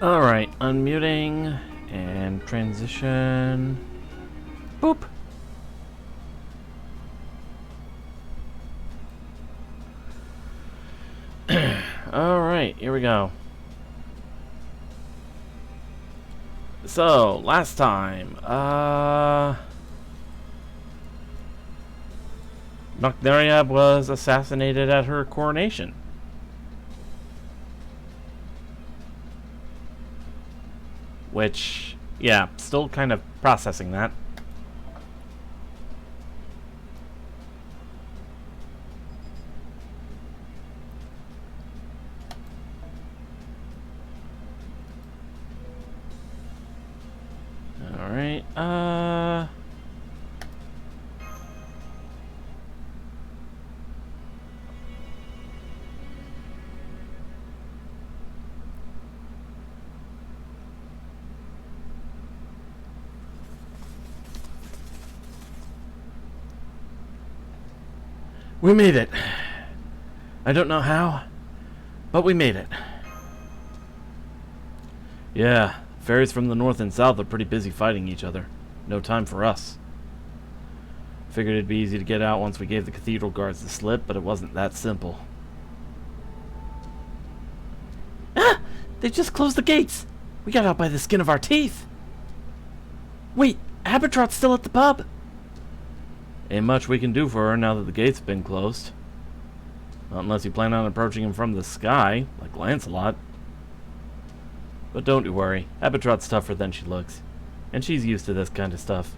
Alright, unmuting and transition. Boop. Alright, here we go. So, last time, Noctnaria was assassinated at her coronation. Which, yeah, still kind of processing that. Alright, we made it. I don't know how, but we made it. Yeah, fairies from the north and south are pretty busy fighting each other. No time for us. Figured it'd be easy to get out once we gave the cathedral guards the slip, but it wasn't that simple. Ah! They just closed the gates! We got out by the skin of our teeth! Wait, Abatrot's still at the pub! Ain't much we can do for her now that the gate's been closed. Not unless you plan on approaching him from the sky, like Lancelot. But don't you worry, Abatrot's tougher than she looks. And she's used to this kind of stuff.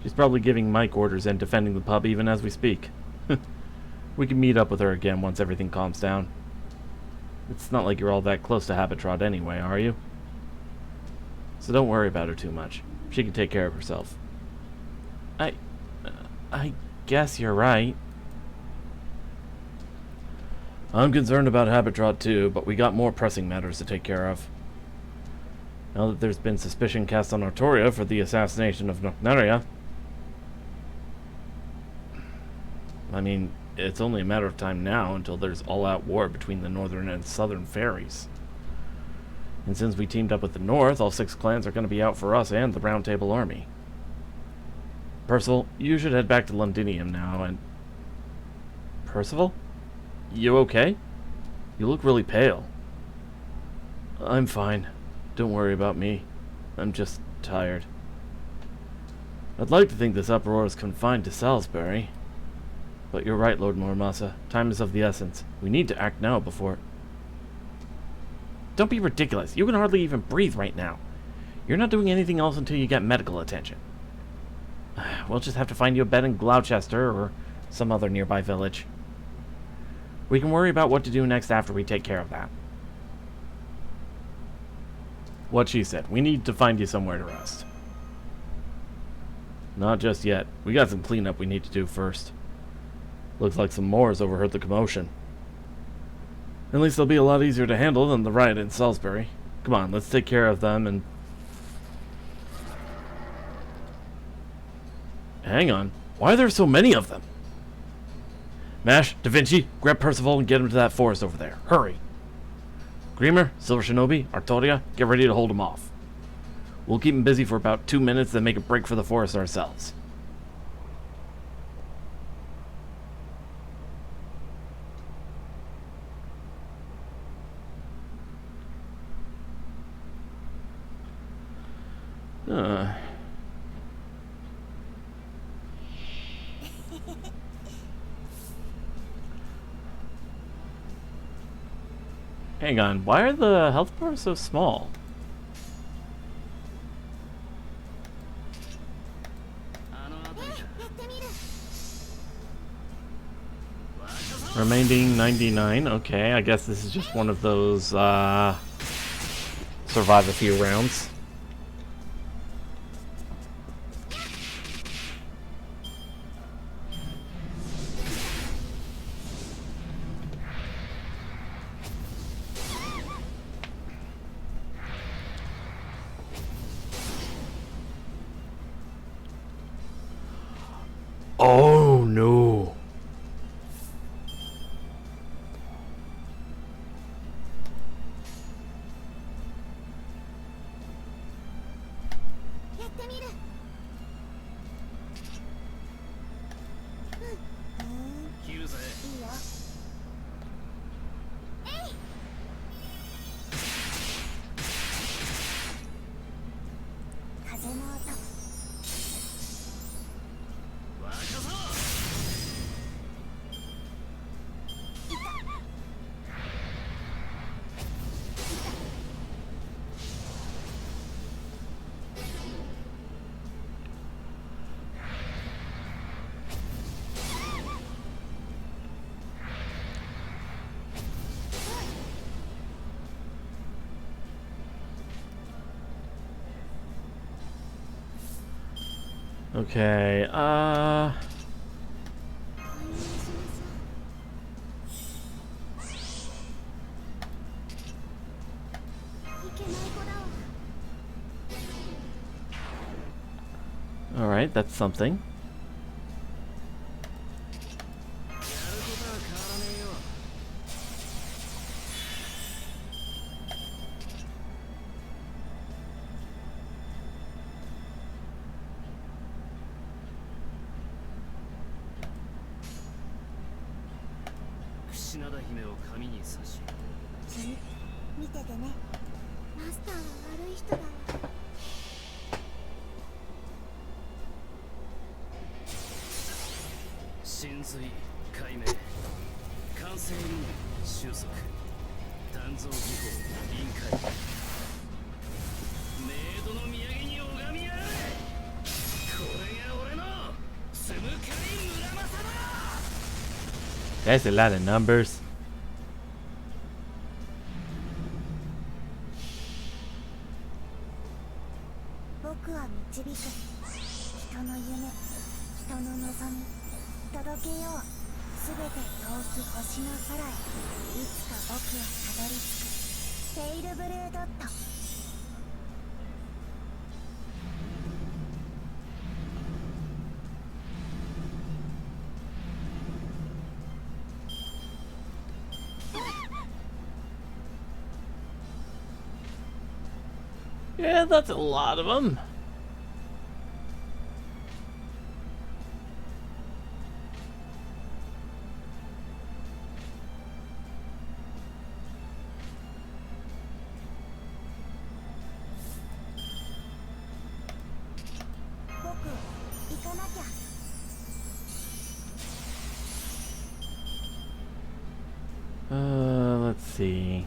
She's probably giving Mike orders and defending the pub even as we speak. We can meet up with her again once everything calms down. It's not like you're all that close to Abatrot anyway, are you? So don't worry about her too much. She can take care of herself. I guess you're right. I'm concerned about Abatrot too, but we got more pressing matters to take care of. Now that there's been suspicion cast on Artoria for the assassination of Noctnaria, I mean, it's only a matter of time now until there's all-out war between the northern and southern fairies. And since we teamed up with the north, all 6 clans are going to be out for us and the Round Table army. Percival, you should head back to Londinium now and... Percival? You okay? You look really pale. I'm fine. Don't worry about me. I'm just tired. I'd like to think this uproar is confined to Salisbury. But you're right, Lord Muramasa. Time is of the essence. We need to act now before... Don't be ridiculous. You can hardly even breathe right now. You're not doing anything else until you get medical attention. We'll just have to find you a bed in Gloucester or some other nearby village. We can worry about what to do next after we take care of that. What she said. We need to find you somewhere to rest. Not just yet. We got some cleanup we need to do first. Looks like some Moors overheard the commotion. At least they'll be a lot easier to handle than the riot in Salisbury. Come on, let's take care of them and... Hang on. Why are there so many of them? Mash, Da Vinci, grab Percival and get him to that forest over there. Hurry. Greamer, Silver Shinobi, Artoria, get ready to hold him off. We'll keep him busy for about 2 minutes, then make a break for the forest ourselves. Hang on, why are the health bars so small? Remaining 99, okay, I guess this is just one of those, survive a few rounds. Oh no. 切るぜ。いいよ。風の音。若そう。Okay, alright, that's something.見ててね。マスターは悪い人だわ。真髄解明完成に収束鍛造技法臨界メイドの土産に拝みやがれ。これが俺のつむかり村正だ。 That's a lot of numbers. 僕は導く。人の夢、人の望み、届けよう。すべて遠き星の空へ。いつか僕はたどり着く。ペイルブルードット。Yeah, that's a lot of them. Let's see.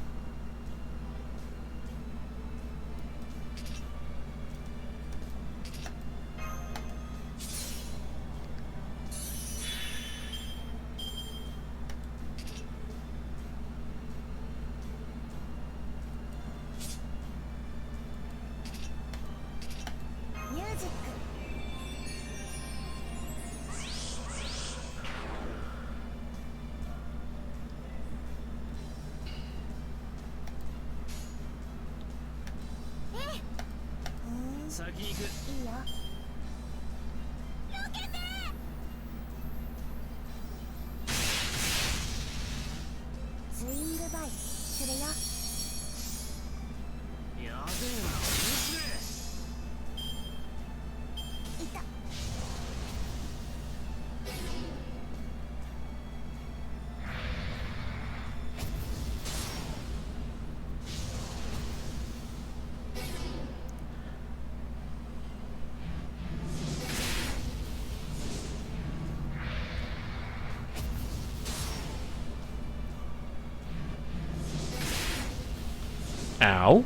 Ow.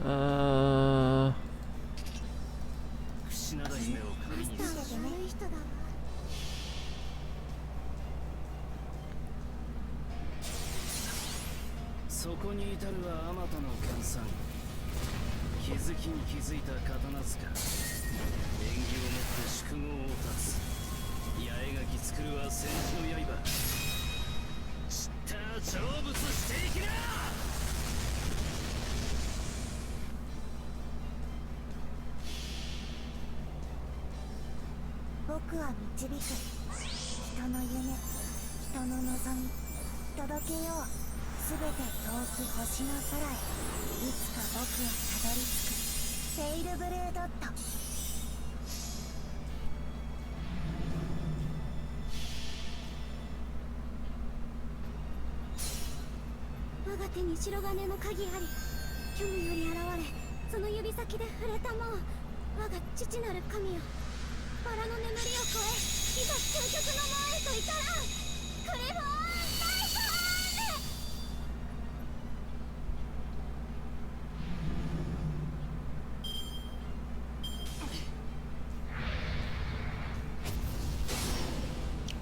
Uh... そこに至るはあまたの研鑽。気づきに気づいた刀塚。縁起をもって宿業を断つ。八重垣作るは戦時の刃。散った成仏していきな。僕は導く。人の夢、人の望み、届けよう。すべて遠き星の空へ。いつか僕はたどり着く。セイルブルードット。我が手に白金の鍵あり。虚無より現れ、その指先で触れたもん。我が父なる神よ。バラの眠りを越え、いざ究極の門へと至らん。クリボーン大フ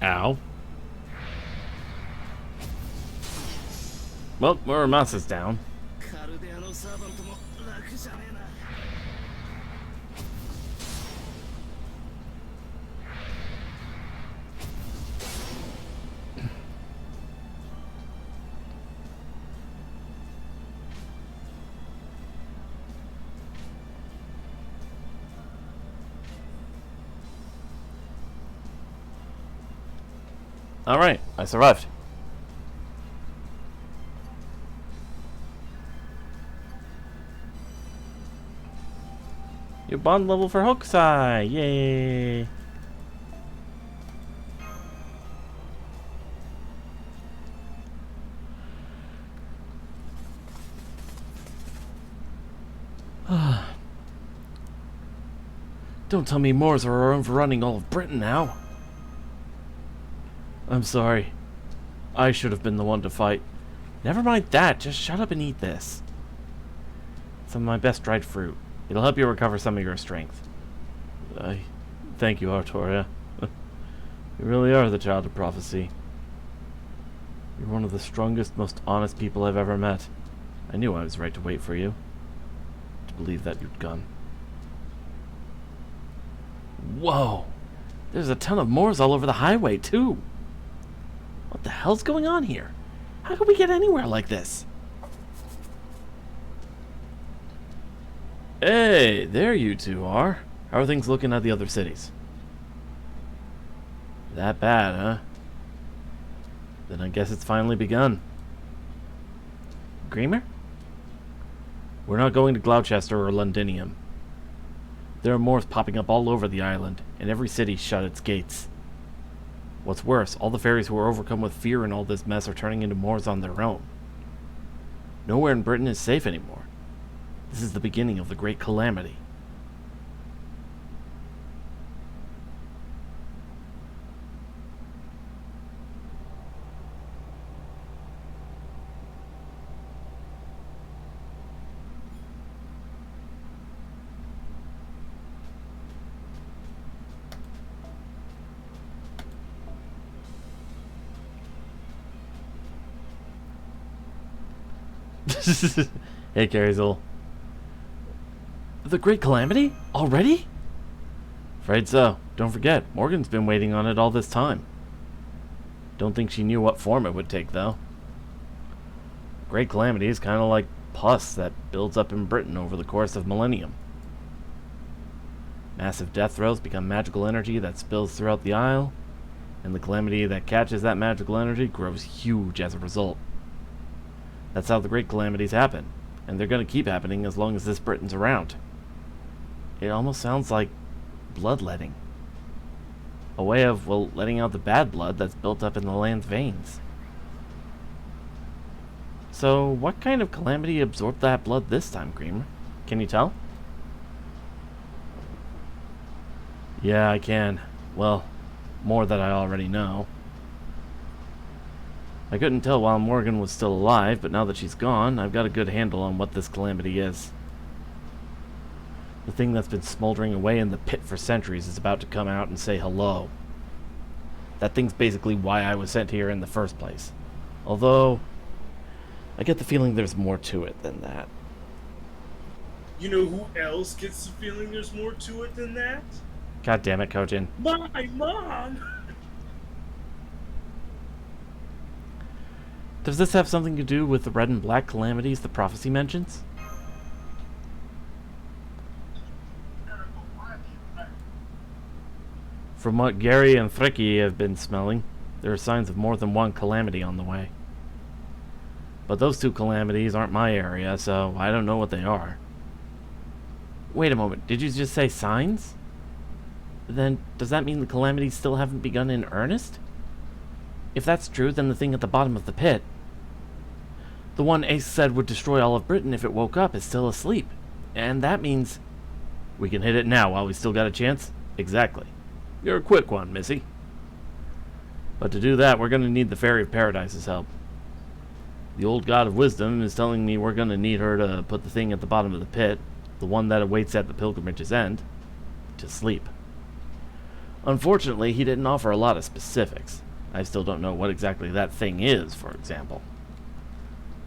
ァー Ow. Well, Muramasa's down. カルデアのサーバントも楽じゃねえな。Alright, I survived. Your bond level for Hokusai! Yay! Don't tell me Moors are overrunning all of Britain now. I'm sorry. I should have been the one to fight. Never mind that, just shut up and eat this. Some of my best dried fruit. It'll help you recover some of your strength. Thank you, Artoria. You really are the child of prophecy. You're one of the strongest, most honest people I've ever met. I knew I was right to wait for you. To believe that you'd gone. Whoa! There's a ton of Moors all over the highway, too! What the hell's going on here? How could we get anywhere like this? Hey, there you two are. How are things looking at the other cities? That bad, huh? Then I guess it's finally begun. Greamer? We're not going to Gloucester or Londinium. There are Moors popping up all over the island, and every city shut its gates. What's worse, all the fairies who are overcome with fear in all this mess are turning into Moors on their own. Nowhere in Britain is safe anymore. This is the beginning of the Great Calamity. Hey, Carriesol. The Great Calamity? Already? Afraid so. Don't forget, Morgan's been waiting on it all this time. Don't think she knew what form it would take, though. Great Calamity is kind of like pus that builds up in Britain over the course of millennium. Massive death throes become magical energy that spills throughout the Isle, and the calamity that catches that magical energy grows huge as a result. That's how the Great Calamities happen, and they're going to keep happening as long as this Britain's around. It almost sounds like bloodletting. A way of, well, letting out the bad blood that's built up in the land's veins. So, what kind of calamity absorbed that blood this time, Greamer? Can you tell? Yeah, I can. Well, more that I already know. I couldn't tell while Morgan was still alive, but now that she's gone, I've got a good handle on what this calamity is. The thing that's been smoldering away in the pit for centuries is about to come out and say hello. That thing's basically why I was sent here in the first place. Although, I get the feeling there's more to it than that. You know who else gets the feeling there's more to it than that? God damn it, Kojin. My mom! Does this have something to do with the red and black calamities the prophecy mentions? From what Gary and Thricky have been smelling, there are signs of more than one calamity on the way. But those two calamities aren't my area, so I don't know what they are. Wait a moment, did you just say signs? Then, does that mean the calamities still haven't begun in earnest? If that's true, then the thing at the bottom of the pit, the one Ace said would destroy all of Britain if it woke up, is still asleep. And that means... We can hit it now while we still got a chance? Exactly. You're a quick one, Missy. But to do that, we're going to need the Fairy of Paradise's help. The old God of Wisdom is telling me we're going to need her to put the thing at the bottom of the pit, the one that awaits at the pilgrimage's end, to sleep. Unfortunately, he didn't offer a lot of specifics. I still don't know what exactly that thing is, for example.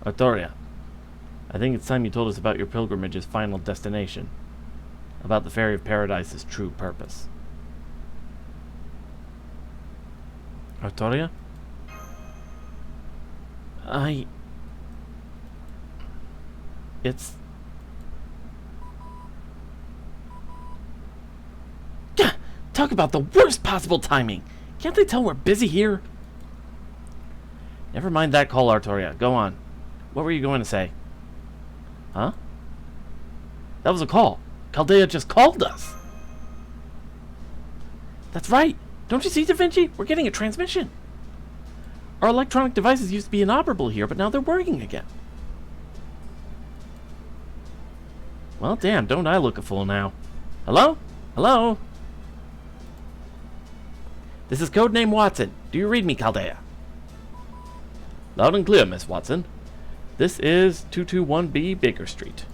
Artoria, I think it's time you told us about your pilgrimage's final destination. About the Fairy of Paradise's true purpose. Artoria? It's... Gah! Talk about the worst possible timing! Can't they tell we're busy here? Never mind that call, Artoria. Go on. What were you going to say? Huh? That was a call. Chaldea just called us. That's right. Don't you see, Da Vinci? We're getting a transmission. Our electronic devices used to be inoperable here, but now they're working again. Well, damn, don't I look a fool now. Hello? Hello? This is Codename Watson. Do you read me, Chaldea? Loud and clear, Miss Watson. This is 221B Baker Street.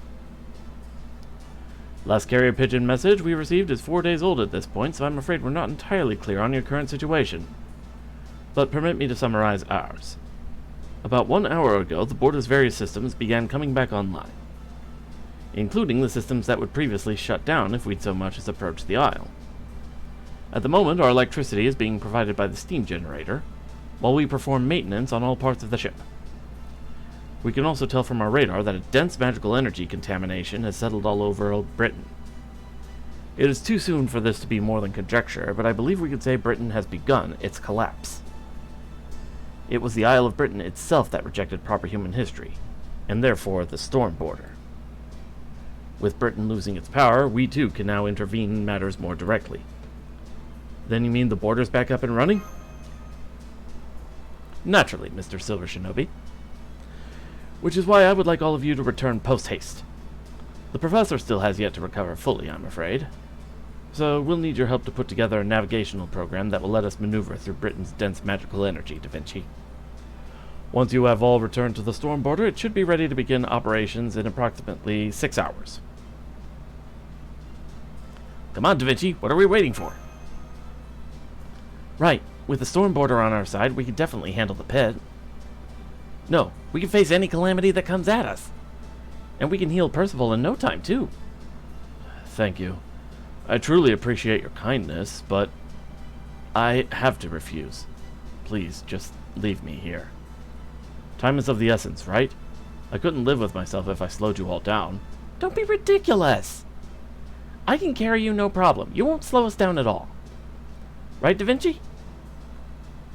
Last carrier pigeon message we received is 4 days old at this point, so I'm afraid we're not entirely clear on your current situation. But permit me to summarize ours. About 1 hour ago, the board's various systems began coming back online, including the systems that would previously shut down if we'd so much as approached the aisle. At the moment, our electricity is being provided by the steam generator, while we perform maintenance on all parts of the ship. We can also tell from our radar that a dense magical energy contamination has settled all over old Britain. It is too soon for this to be more than conjecture, but I believe we could say Britain has begun its collapse. It was the Isle of Britain itself that rejected proper human history, and therefore the storm border. With Britain losing its power, we too can now intervene in matters more directly. Then you mean the border's back up and running? Naturally, Mr. Silver Shinobi. Which is why I would like all of you to return post-haste. The professor still has yet to recover fully, I'm afraid. So we'll need your help to put together a navigational program that will let us maneuver through Britain's dense magical energy, Da Vinci. Once you have all returned to the storm border, it should be ready to begin operations in approximately 6 hours. Come on, Da Vinci, what are we waiting for? Right, with the storm border on our side, we can definitely handle the pit. No, we can face any calamity that comes at us. And we can heal Percival in no time, too. Thank you. I truly appreciate your kindness, but I have to refuse. Please, just leave me here. Time is of the essence, right? I couldn't live with myself if I slowed you all down. Don't be ridiculous! I can carry you no problem. You won't slow us down at all. Right, Da Vinci?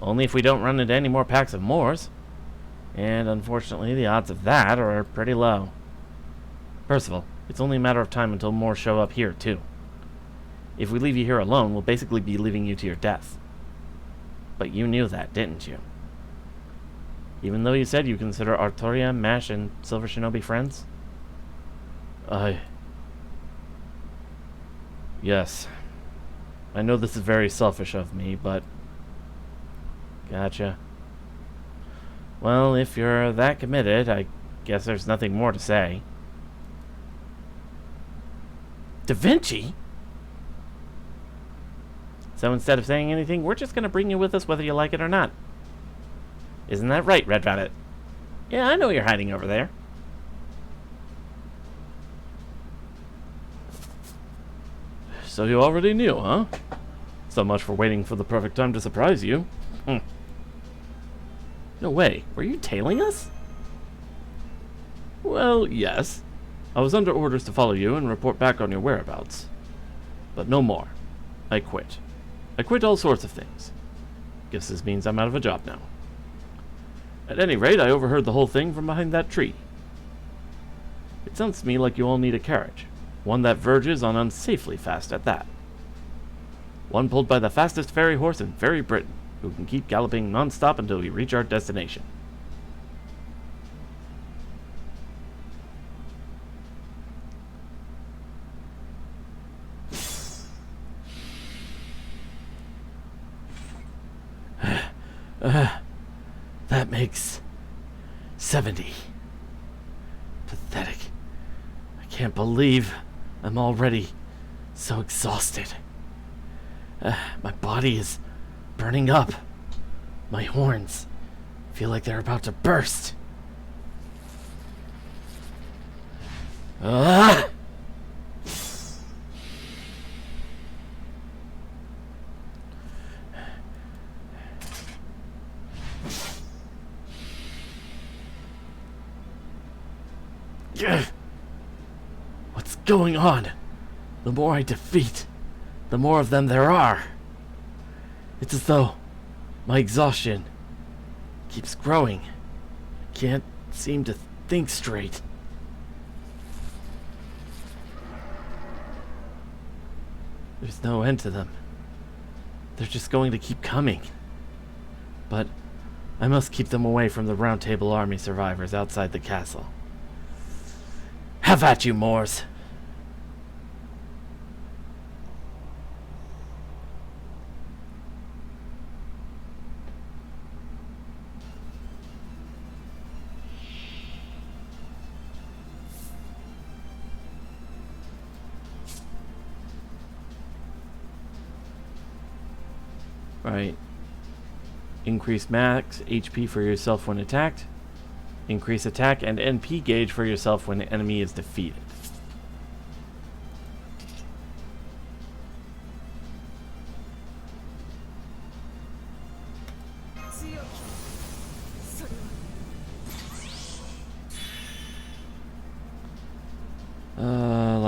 Only if we don't run into any more packs of Moors. And unfortunately, the odds of that are pretty low. Percival, it's only a matter of time until more show up here, too. If we leave you here alone, we'll basically be leaving you to your death. But you knew that, didn't you? Even though you said you consider Artoria, Mash, and Silver Shinobi friends? Yes. I know this is very selfish of me, but... Gotcha. Well, if you're that committed, I guess there's nothing more to say. Da Vinci? So instead of saying anything, we're just going to bring you with us whether you like it or not. Isn't that right, Red Rabbit? Yeah, I know you're hiding over there. So you already knew, huh? So much for waiting for the perfect time to surprise you. No way. Were you tailing us? Well, yes. I was under orders to follow you and report back on your whereabouts. But no more. I quit. I quit all sorts of things. Guess this means I'm out of a job now. At any rate, I overheard the whole thing from behind that tree. It sounds to me like you all need a carriage, one that verges on unsafely fast at that. One pulled by the fastest fairy horse in fairy Britain, who can keep galloping non-stop until we reach our destination. That makes 70. Pathetic. I can't believe I'm already so exhausted. My body is burning up. My horns feel like they're about to burst. Ah! What's going on? The more I defeat, the more of them there are. It's as though my exhaustion keeps growing. I can't seem to think straight. There's no end to them. They're just going to keep coming. But I must keep them away from the Round Table Army survivors outside the castle. Have at you, Moors! Right. Increase max HP for yourself when attacked. Increase attack and NP gauge for yourself when the enemy is defeated.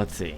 Let's see.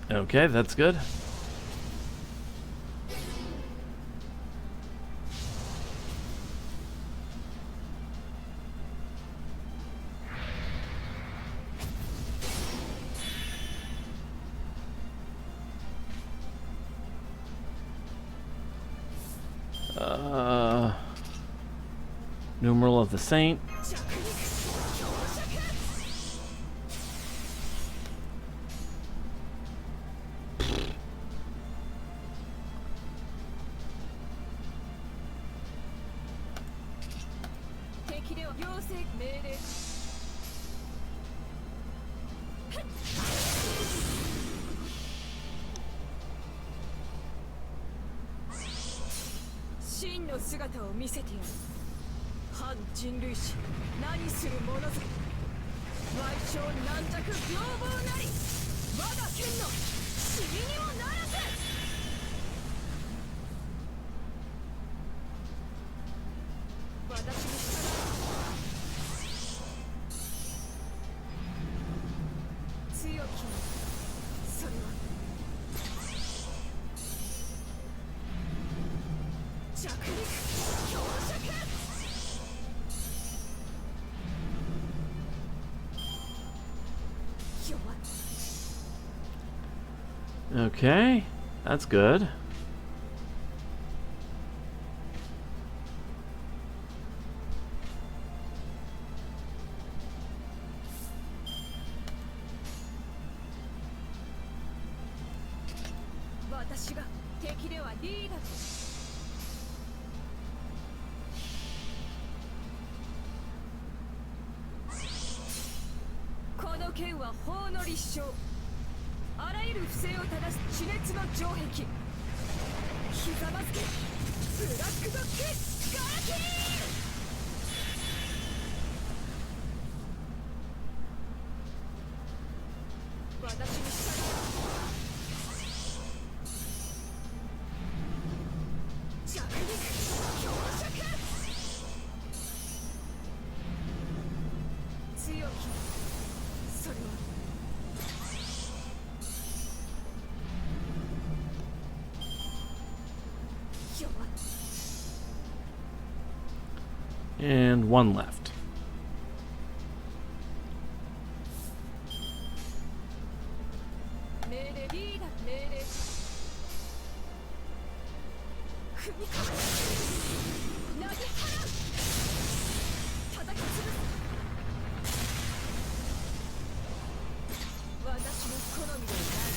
Okay, that's good. Numeral of the Saint. Okay, that's good. 法の立証あらゆる不正を正す地熱の城壁ひざまずけブラックドッグガラキー私に従う弱肉強食強きそれは弱い And one left. 命令リーダー命令踏み込む投げ払う叩き潰す私の好みでない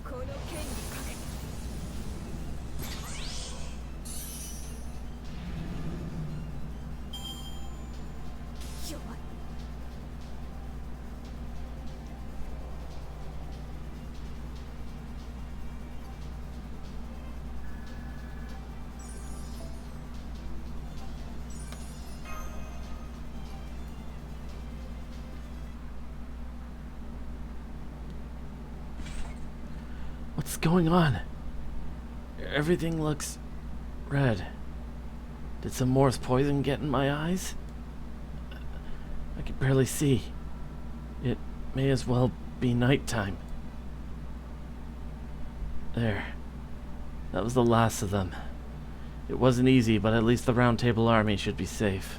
この剣にかけて弱いWhat's going on? Everything looks red. Did some Morse poison get in my eyes? I can barely see. It may as well be nighttime. There. That was the last of them. It wasn't easy, but at least the Round Table Army should be safe.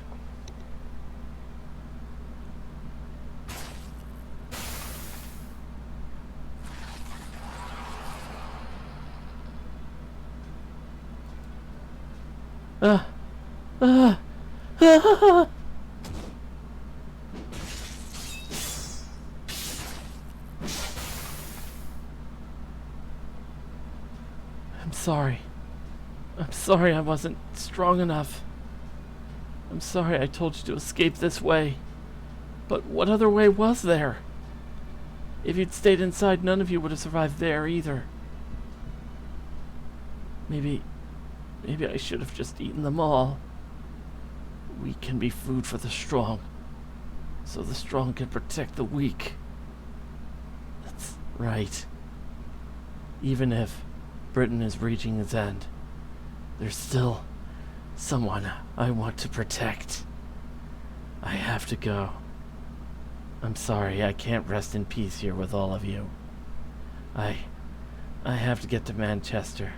Ah! Ah! Ah! I'm sorry. I'm sorry I wasn't strong enough. I'm sorry I told you to escape this way. But what other way was there? If you'd stayed inside, none of you would have survived there either. Maybe I should have just eaten them all. We can be food for the strong, so the strong can protect the weak. That's right. Even if Britain is reaching its end, there's still someone I want to protect. I have to go. I'm sorry, I can't rest in peace here with all of you. I have to get to Manchester.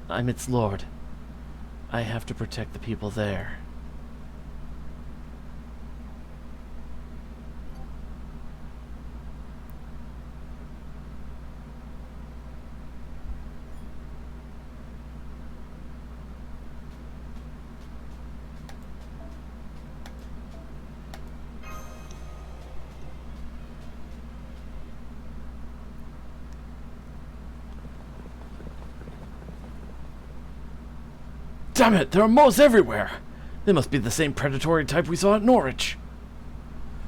I'm its lord. I have to protect the people there. Damn it, there are moles everywhere! They must be the same predatory type we saw at Norwich.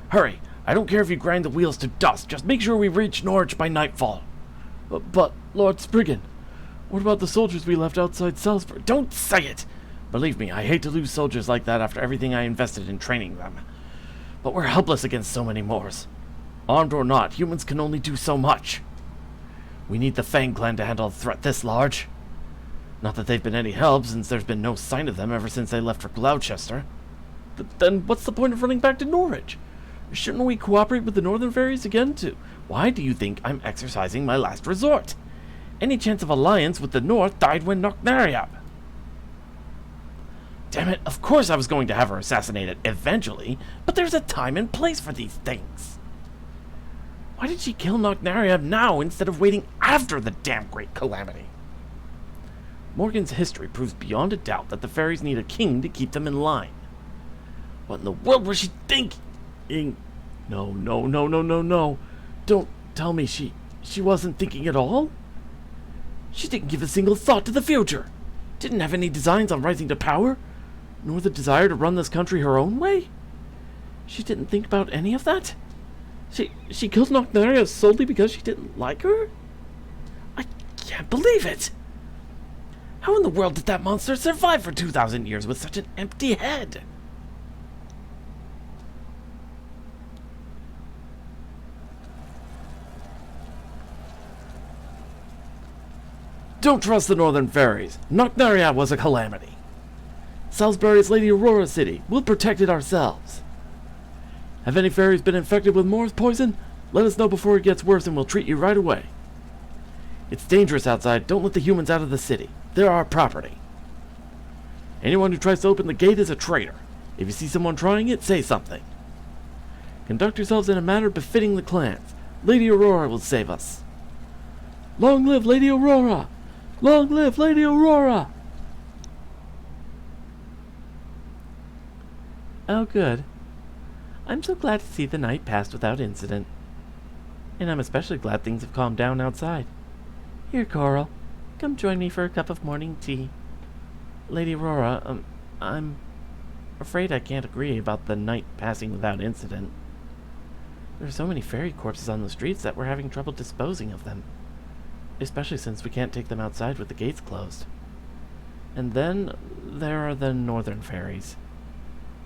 Hurry, I don't care if you grind the wheels to dust, just make sure we reach Norwich by nightfall. But Lord Spriggan, what about the soldiers we left outside Salisbury? Don't say it! Believe me, I hate to lose soldiers like that after everything I invested in training them. But we're helpless against so many Moors. Armed or not, humans can only do so much. We need the Fang clan to handle a threat this large. Not that they've been any help, since there's been no sign of them ever since they left for Gloucester. Then what's the point of running back to Norwich? Shouldn't we cooperate with the Northern Fairies again too? Why do you think I'm exercising my last resort? Any chance of alliance with the North died when Knocknariab. Damn it, of course I was going to have her assassinated eventually, but there's a time and place for these things. Why did she kill Knocknariab now instead of waiting after the damn great calamity? Morgan's history proves beyond a doubt that the fairies need a king to keep them in line. What in the world was she thinking? No. Don't tell me she wasn't thinking at all? She didn't give a single thought to the future. Didn't have any designs on rising to power. nor the desire to run this country her own way? She didn't think about any of that? She killed Nocnaria solely because she didn't like her? I can't believe it! How in the world did that monster survive for 2,000 years with such an empty head? Don't trust the Northern Fairies. Nocnaria was a calamity. Salisbury's Lady Aurora City. We'll protect it ourselves. Have any fairies been infected with Moor's poison? Let us know before it gets worse and we'll treat you right away. It's dangerous outside. Don't let the humans out of the city. They're our property. Anyone who tries to open the gate is a traitor. If you see someone trying it, say something. Conduct yourselves in a manner befitting the clans. Lady Aurora will save us. Long live Lady Aurora! Long live Lady Aurora! Oh, good. I'm so glad to see the night passed without incident. And I'm especially glad things have calmed down outside. Here, Coral. Come join me for a cup of morning tea. Lady Aurora, I'm afraid I can't agree about the night passing without incident. There are so many fairy corpses on the streets that we're having trouble disposing of them. Especially since we can't take them outside with the gates closed. And then there are the Northern Fairies.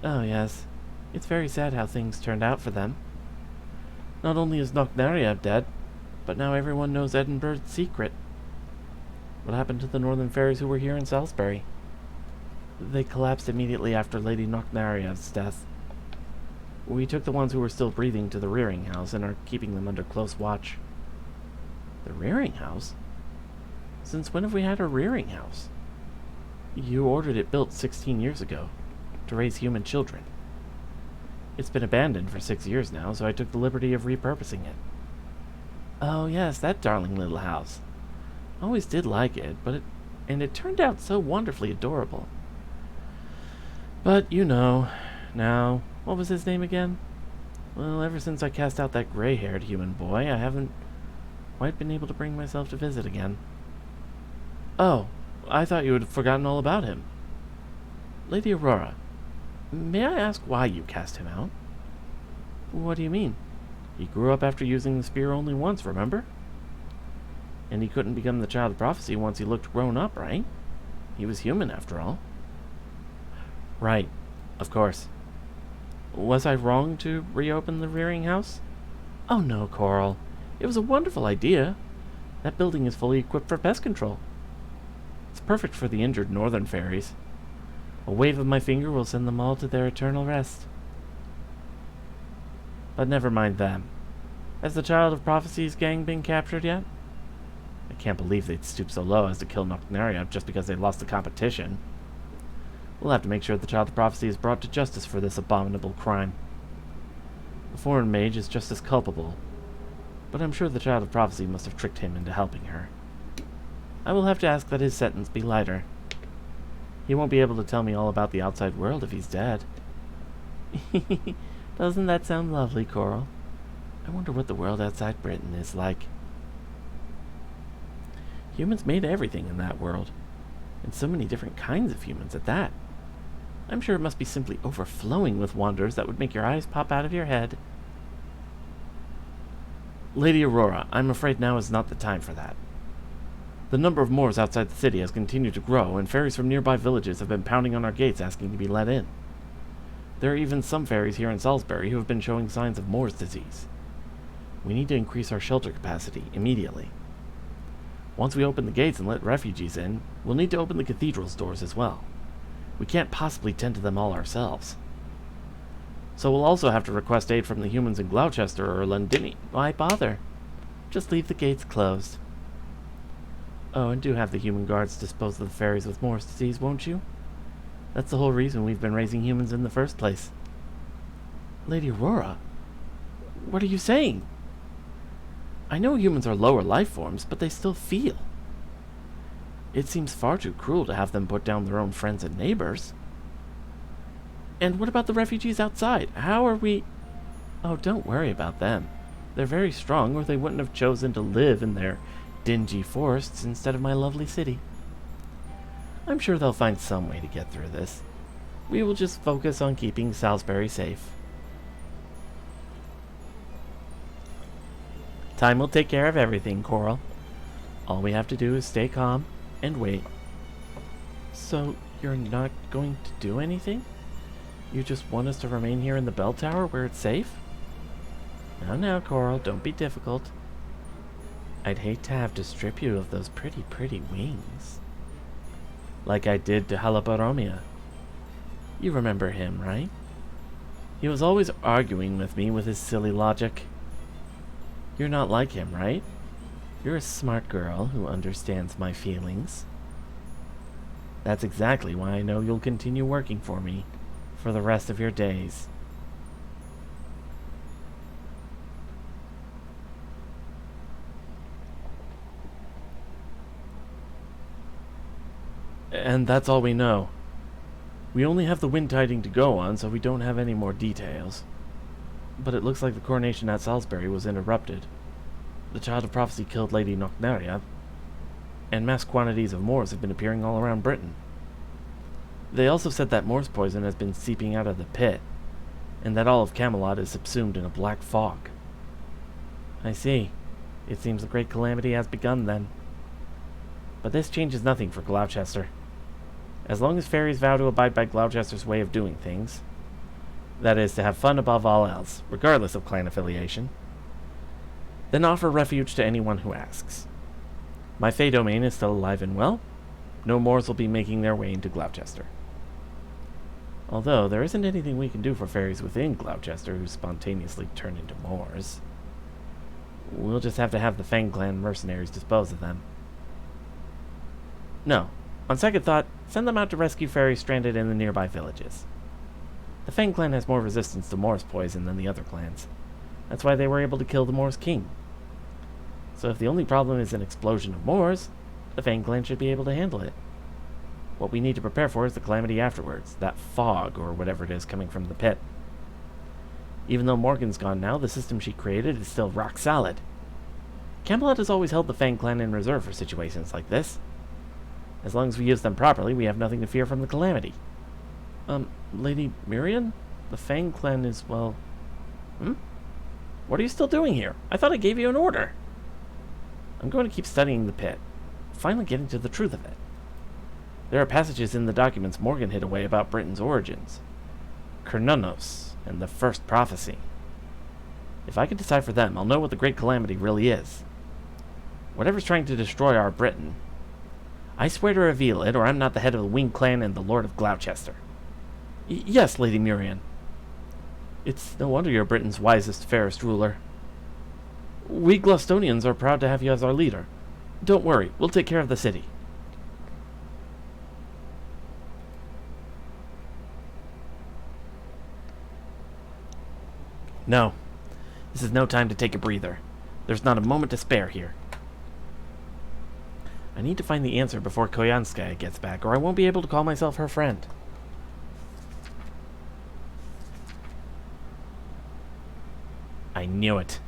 Oh yes, it's very sad how things turned out for them. Not only is Nocnaria dead, but now everyone knows Edinburgh's secret. What happened to the Northern Fairies who were here in Salisbury? They collapsed immediately after Lady Nocnaria's death. We took the ones who were still breathing to the rearing house and are keeping them under close watch. The rearing house? Since when have we had a rearing house? You ordered it built 16 years ago, to raise human children. It's been abandoned for 6 years now, so I took the liberty of repurposing it. Oh yes, that darling little house. I always did like it, and it turned out so wonderfully adorable. But, you know, now, what was his name again? Well, ever since I cast out that gray-haired human boy, I haven't quite been able to bring myself to visit again. Oh, I thought you had forgotten all about him. Lady Aurora, may I ask why you cast him out? What do you mean? He grew up after using the spear only once, remember? And he couldn't become the child of prophecy once he looked grown up, right? He was human, after all. Right, of course. Was I wrong to reopen the rearing house? Oh no, Coral. It was a wonderful idea. That building is fully equipped for pest control. It's perfect for the injured Northern Fairies. A wave of my finger will send them all to their eternal rest. But never mind them. Has the Child of Prophecy's gang been captured yet? I can't believe they'd stoop so low as to kill Nocnaria just because they lost the competition. We'll have to make sure the Child of Prophecy is brought to justice for this abominable crime. The foreign mage is just as culpable, but I'm sure the Child of Prophecy must have tricked him into helping her. I will have to ask that his sentence be lighter. He won't be able to tell me all about the outside world if he's dead. Doesn't that sound lovely, Coral? I wonder what the world outside Britain is like. Humans made everything in that world, and so many different kinds of humans at that. I'm sure it must be simply overflowing with wonders that would make your eyes pop out of your head. Lady Aurora, I'm afraid now is not the time for that. The number of Moors outside the city has continued to grow, and fairies from nearby villages have been pounding on our gates asking to be let in. There are even some fairies here in Salisbury who have been showing signs of Moor's disease. We need to increase our shelter capacity immediately. Once we open the gates and let refugees in, we'll need to open the cathedral's doors as well. We can't possibly tend to them all ourselves. So we'll also have to request aid from the humans in Gloucester or Londini. Why bother? Just leave the gates closed. Oh, and do have the human guards dispose of the fairies with Moor's disease, won't you? That's the whole reason we've been raising humans in the first place. Lady Aurora? What are you saying? I know humans are lower life forms, but they still feel. It seems far too cruel to have them put down their own friends and neighbors. And what about the refugees outside? How are we... Oh, don't worry about them. They're very strong, or they wouldn't have chosen to live in their dingy forests instead of my lovely city. I'm sure they'll find some way to get through this. We will just focus on keeping Salisbury safe. Time will take care of everything, Coral. All we have to do is stay calm and wait. So, you're not going to do anything? You just want us to remain here in the bell tower where it's safe? Now, Coral, don't be difficult. I'd hate to have to strip you of those pretty, pretty wings. Like I did to Halabaromia. You remember him, right? He was always arguing with me with his silly logic. You're not like him, right? You're a smart girl who understands my feelings. That's exactly why I know you'll continue working for me for the rest of your days. And that's all we know. We only have the wind tiding to go on, so we don't have any more details. But it looks like the coronation at Salisbury was interrupted. The Child of Prophecy killed Lady Nocnaria, and mass quantities of Moors have been appearing all around Britain. They also said that Moor's poison has been seeping out of the pit, and that all of Camelot is subsumed in a black fog. I see. It seems the great calamity has begun then. But this changes nothing for Gloucester. As long as fairies vow to abide by Gloucester's way of doing things, that is, to have fun above all else, regardless of clan affiliation, then offer refuge to anyone who asks. My Fey domain is still alive and well. No Moors will be making their way into Gloucester. Although, there isn't anything we can do for fairies within Gloucester who spontaneously turn into Moors. We'll just have to have the Fang clan mercenaries dispose of them. No. On second thought, send them out to rescue fairies stranded in the nearby villages. The Fang clan has more resistance to Moor's poison than the other clans. That's why they were able to kill the Moor's king. So if the only problem is an explosion of Moors, the Fang clan should be able to handle it. What we need to prepare for is the calamity afterwards, that fog or whatever it is coming from the pit. Even though Morgan's gone now, the system she created is still rock solid. Camelot has always held the Fang clan in reserve for situations like this. As long as we use them properly, we have nothing to fear from the calamity. Lady Miriam? The Fang clan is, well... What are you still doing here? I thought I gave you an order. I'm going to keep studying the pit, finally getting to the truth of it. There are passages in the documents Morgan hid away about Britain's origins. Cernunnos and the First Prophecy. If I can decipher them, I'll know what the Great Calamity really is. Whatever's trying to destroy our Britain, I swear to reveal it, or I'm not the head of the Wing clan and the Lord of Gloucester. Yes, Lady Miriam. It's no wonder you're Britain's wisest, fairest ruler. We Gloucestonians are proud to have you as our leader. Don't worry, we'll take care of the city. No. This is no time to take a breather. There's not a moment to spare here. I need to find the answer before Koyanskaya gets back, or I won't be able to call myself her friend. I knew it.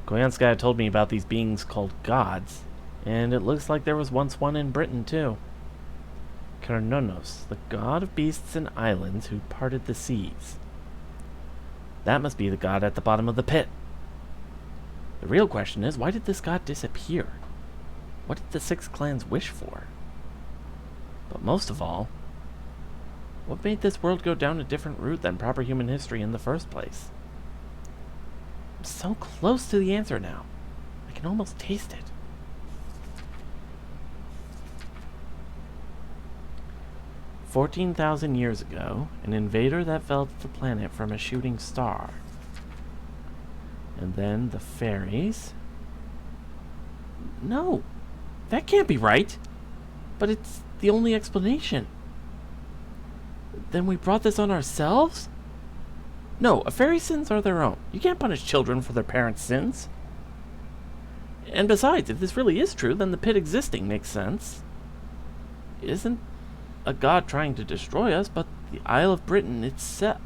Koyanskaya told me about these beings called gods, and it looks like there was once one in Britain, too. Cernunnos, the god of beasts and islands who parted the seas. That must be the god at the bottom of the pit. The real question is, why did this god disappear? What did the six clans wish for? But most of all, what made this world go down a different route than proper human history in the first place? I'm so close to the answer now. I can almost taste it. "14,000 years ago, an invader that fell to the planet from a shooting star. And then the fairies..." No, that can't be right. But it's the only explanation. Then we brought this on ourselves? No, a fairy's sins are their own. You can't punish children for their parents' sins. And besides, if this really is true, then the pit existing makes sense. Isn't a god trying to destroy us, but the Isle of Britain itself.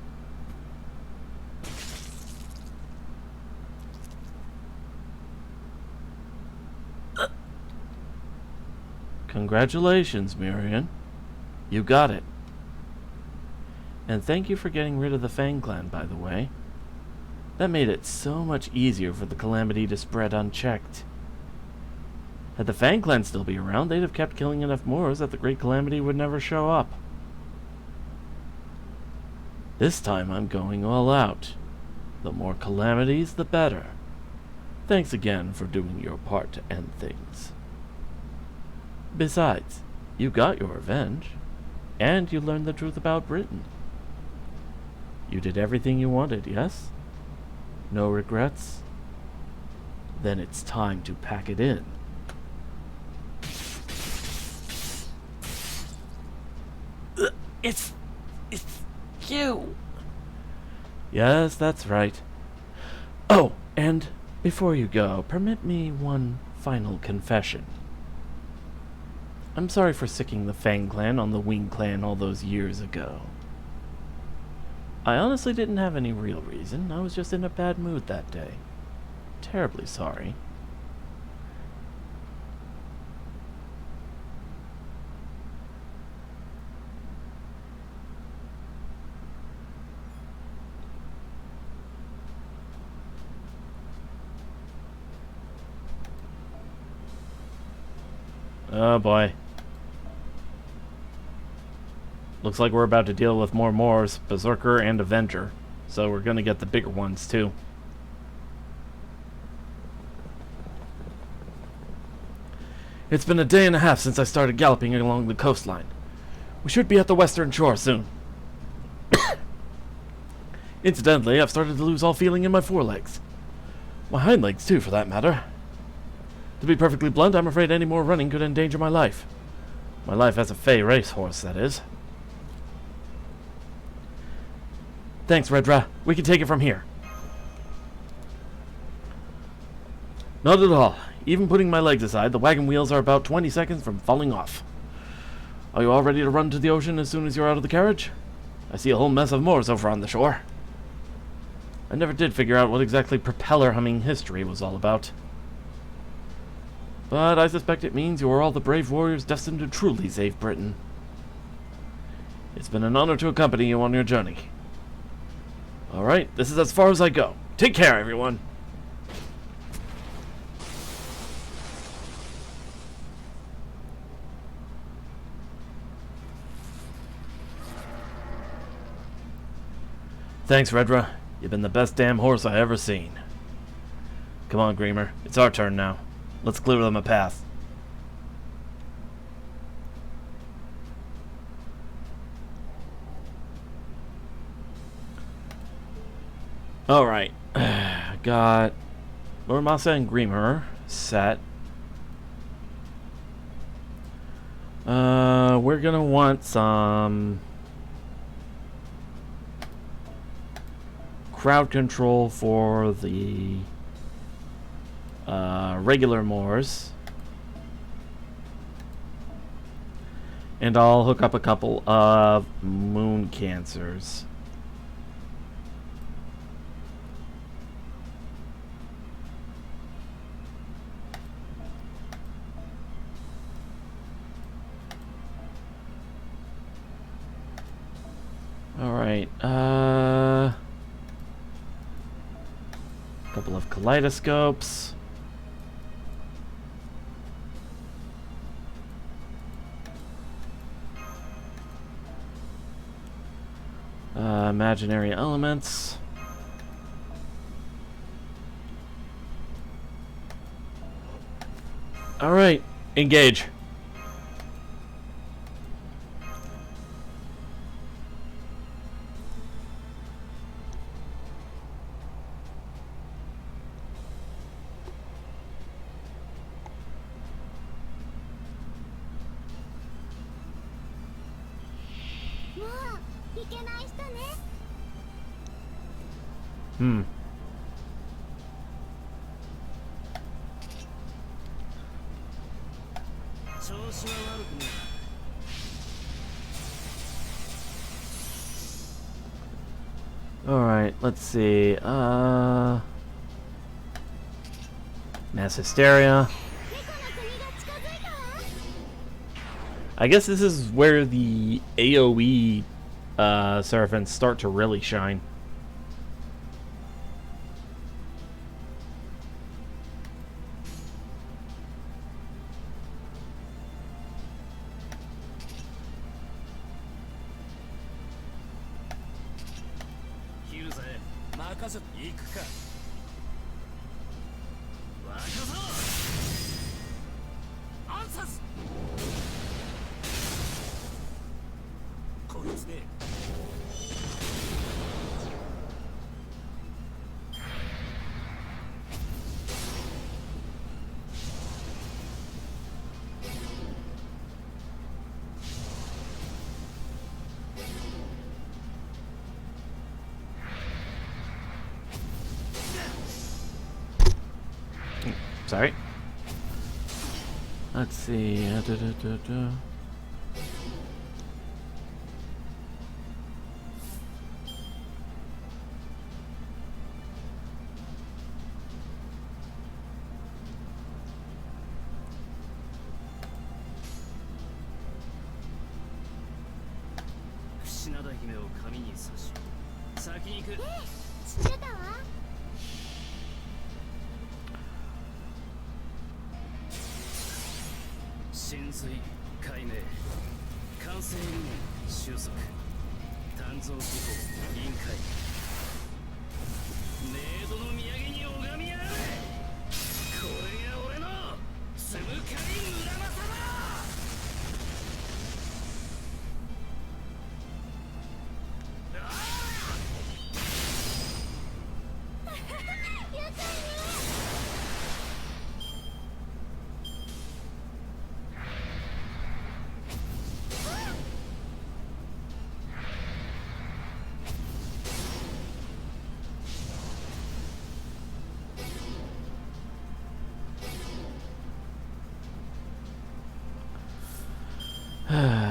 Congratulations, Miriam. You got it. And thank you for getting rid of the Fang Clan, by the way. That made it so much easier for the Calamity to spread unchecked. Had the Fang Clan still be around, they'd have kept killing enough Moors that the Great Calamity would never show up. This time I'm going all out. The more calamities, the better. Thanks again for doing your part to end things. Besides, you got your revenge, and you learned the truth about Britain. You did everything you wanted, yes? No regrets? Then it's time to pack it in. It's you. Yes, that's right. Oh, and before you go, permit me one final confession. I'm sorry for sicking the Fang Clan on the Wing Clan all those years ago. I honestly didn't have any real reason. I was just in a bad mood that day. Terribly sorry. Oh boy. Looks like we're about to deal with more Moors, Berserker and Avenger. So we're gonna get the bigger ones too. It's been a day and a half since I started galloping along the coastline. We should be at the western shore soon. Incidentally, I've started to lose all feeling in my forelegs. My hind legs too, for that matter. To be perfectly blunt, I'm afraid any more running could endanger my life. My life as a Fey racehorse, that is. Thanks, Redra. We can take it from here. Not at all. Even putting my legs aside, the wagon wheels are about 20 seconds from falling off. Are you all ready to run to the ocean as soon as you're out of the carriage? I see a whole mess of Moors over on the shore. I never did figure out what exactly propeller humming history was all about. But I suspect it means you are all the brave warriors destined to truly save Britain. It's been an honor to accompany you on your journey. Alright, this is as far as I go. Take care, everyone! Thanks, Redra. You've been the best damn horse I ever seen. Come on, Greamer. It's our turn now. Let's clear them a path. Alright. Got Muramasa and Greamer set. We're gonna want some crowd control for the regular Moors. And I'll hook up a couple of moon cancers. Alright, couple of kaleidoscopes. Imaginary elements. Alright, engage. Alright, let's see. Mass hysteria. I guess this is where the AoE Seraphins start to really shine. Sorry. Let's see.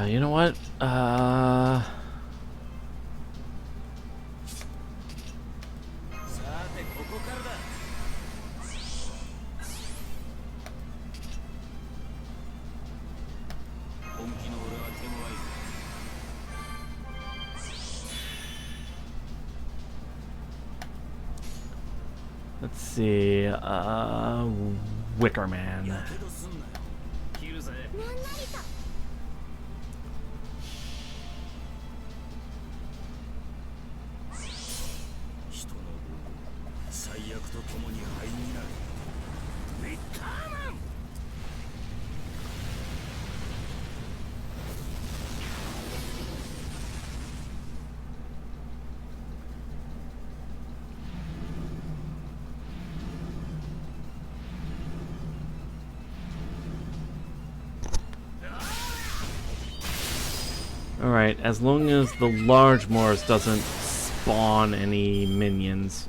You know what? Let's see. Wicker Man. Alright, as long as the large Morris doesn't spawn any minions,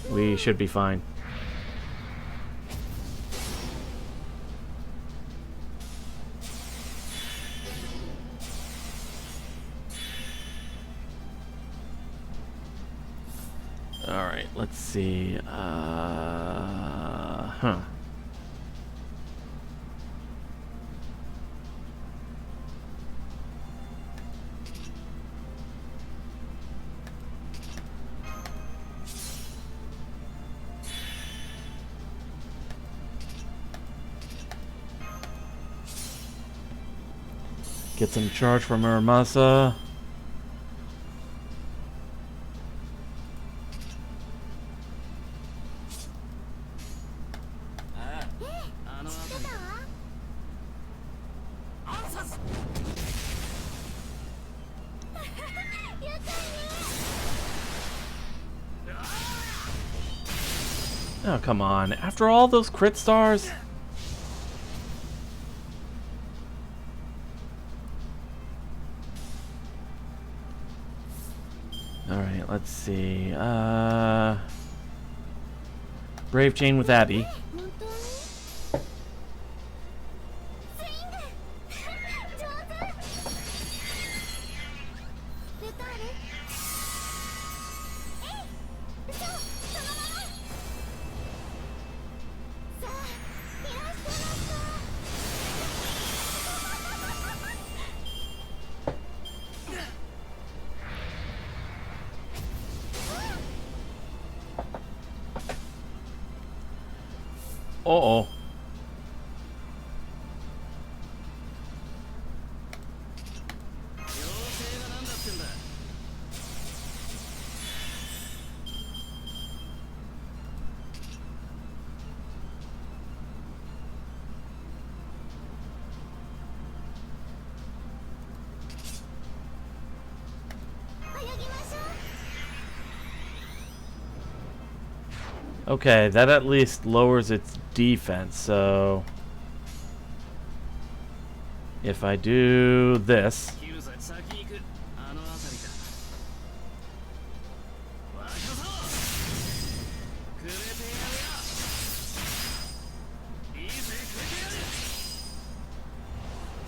we should be fine. Alright, let's see. Get some charge from Uramasa. Oh, come on. After all those crit stars? Alright, let's see. Brave Chain with Abby. Uh-oh. Okay, that at least lowers its defense, so if I do this, キルサ先に行くあの辺りか若そうくれてやるよいいぜくれてやる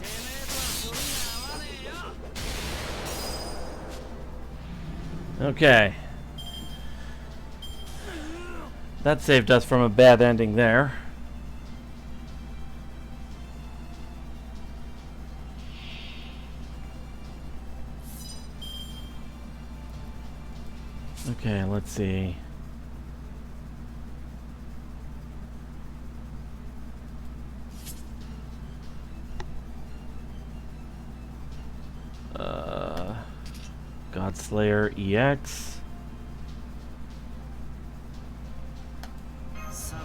てめえとはそりが合わねえよ okay. That saved us from a bad ending there. Okay, let's see. Godslayer EX. さて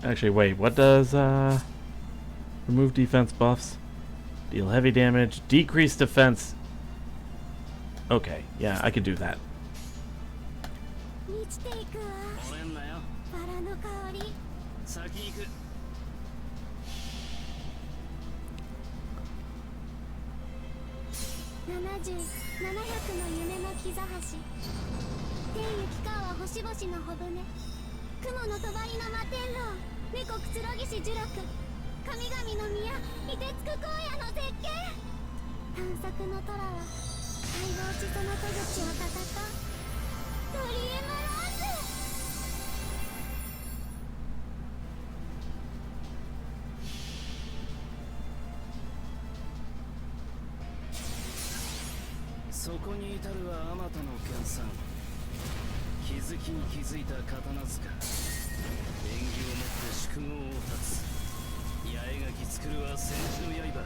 Actually, wait, what does remove defense buffs? Deal heavy damage, decrease defense. Okay, yeah, I could do that. 満ちていくわ。折れんなよバラの香り。先行く70、700の夢の兆し。天雪川星々の帆船。雲の帳の摩天楼。猫くつろぎし呪力。神々の宮、凍てつく荒野の絶景。探索の虎は最後地その戸口を戦う。ドリエムローズ。そこに至るはあまたの研鑽気づきに気づいた刀塚縁起をもって宿業を断つ八重垣作るは戦士の刃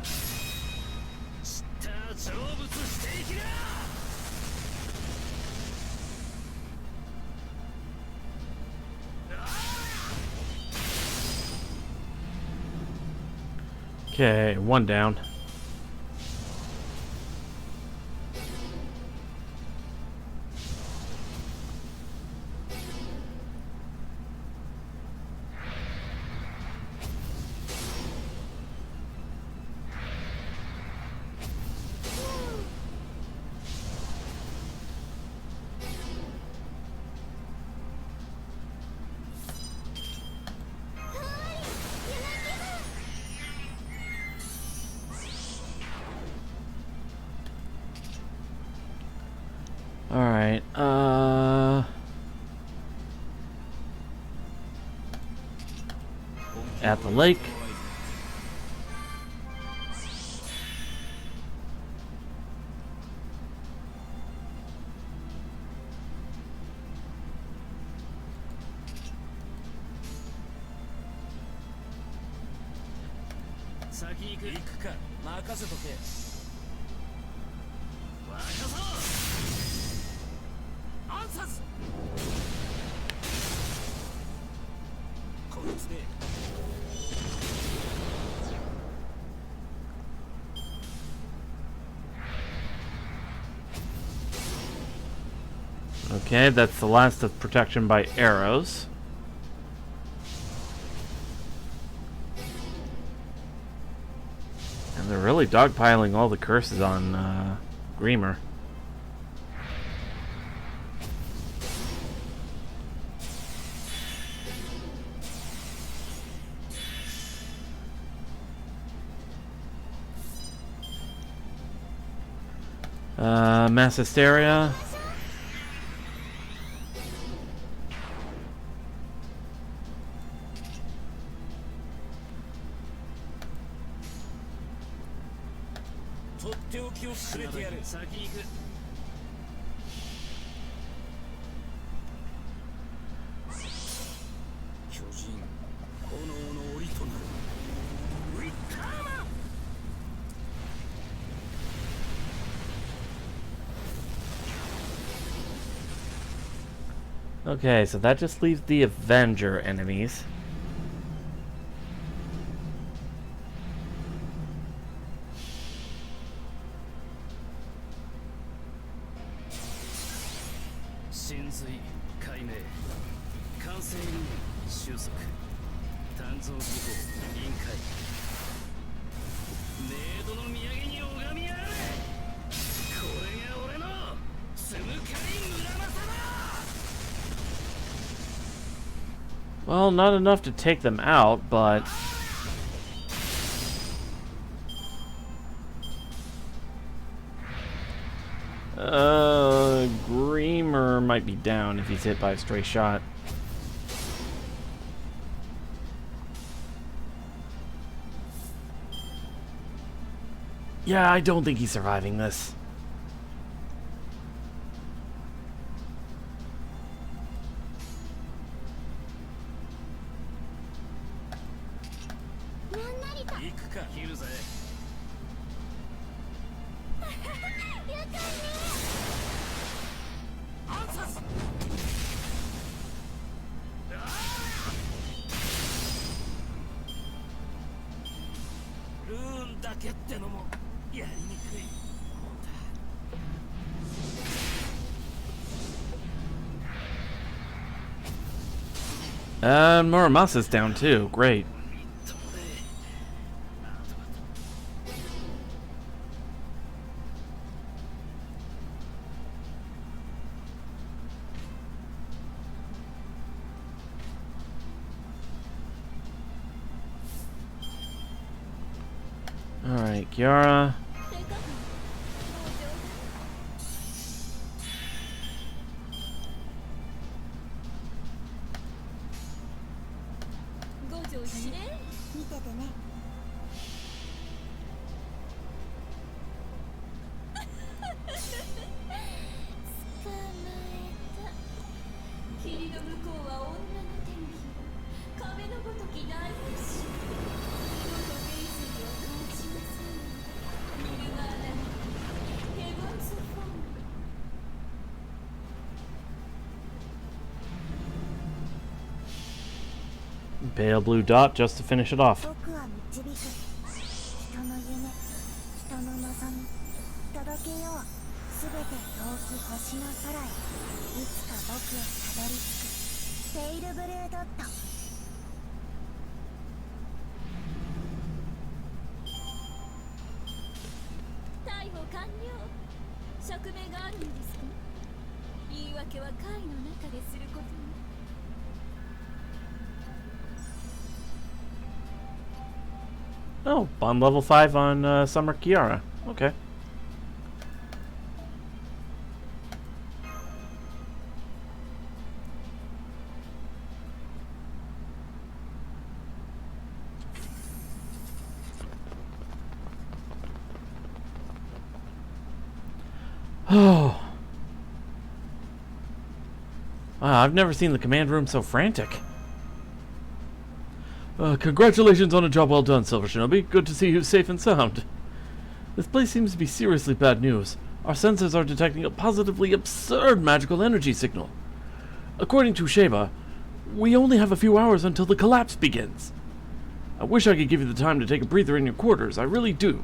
知った成仏していきな Okay, one down. Alright, at the lake. Okay, that's the last of protection by arrows. And they're really dogpiling all the curses on Greamer. Mass Hysteria. とっておきをくれてやる。先行く。巨人炎の檻となる。ウィッターマン。 Okay, so that just leaves the Avenger enemies. Well, not enough to take them out, but... Greamer might be down if he's hit by a stray shot. Yeah, I don't think he's surviving this. And Muramasa's down too. Great. Alright, Kiara. Pale blue dot just to finish it off. 僕は導く人の夢人の望み届けようすべて遠き星の空へいつか僕へたどり着くペイルブルードット逮捕完了。釈明があるんですか？言い訳は会の中ですることに。 Oh, bond level 5 on Summer Kiara. Okay. Oh. Wow, I've never seen the command room so frantic. Congratulations on a job well done, Silver Shinobi. Good to see you safe and sound. This place seems to be seriously bad news. Our sensors are detecting a positively absurd magical energy signal. According to Sheva, we only have a few hours until the collapse begins. I wish I could give you the time to take a breather in your quarters, I really do.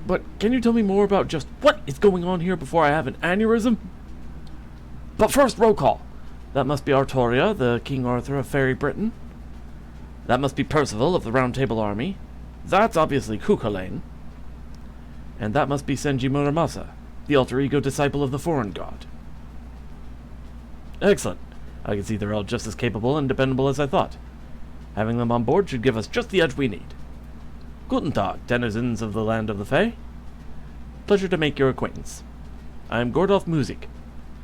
But can you tell me more about just what is going on here before I have an aneurysm? But first, roll call. That must be Artoria, the King Arthur of Fairy Britain. That must be Percival of the Round Table Army. That's obviously Cuchulainn. And that must be Senji Muramasa, the alter ego disciple of the foreign god. Excellent. I can see they're all just as capable and dependable as I thought. Having them on board should give us just the edge we need. Guten Tag, denizens of the land of the Fae. Pleasure to make your acquaintance. I am Gordolf Muzik,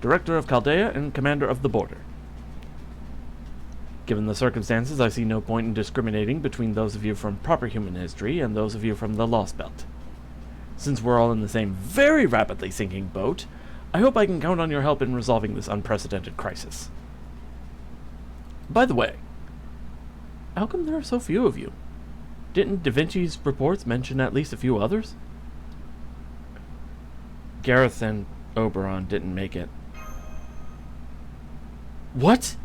Director of Chaldea and Commander of the Border. Given the circumstances, I see no point in discriminating between those of you from proper human history and those of you from the Lost Belt. Since we're all in the same very rapidly sinking boat, I hope I can count on your help in resolving this unprecedented crisis. By the way, how come there are so few of you? Didn't Da Vinci's reports mention at least a few others? Gareth and Oberon didn't make it. What?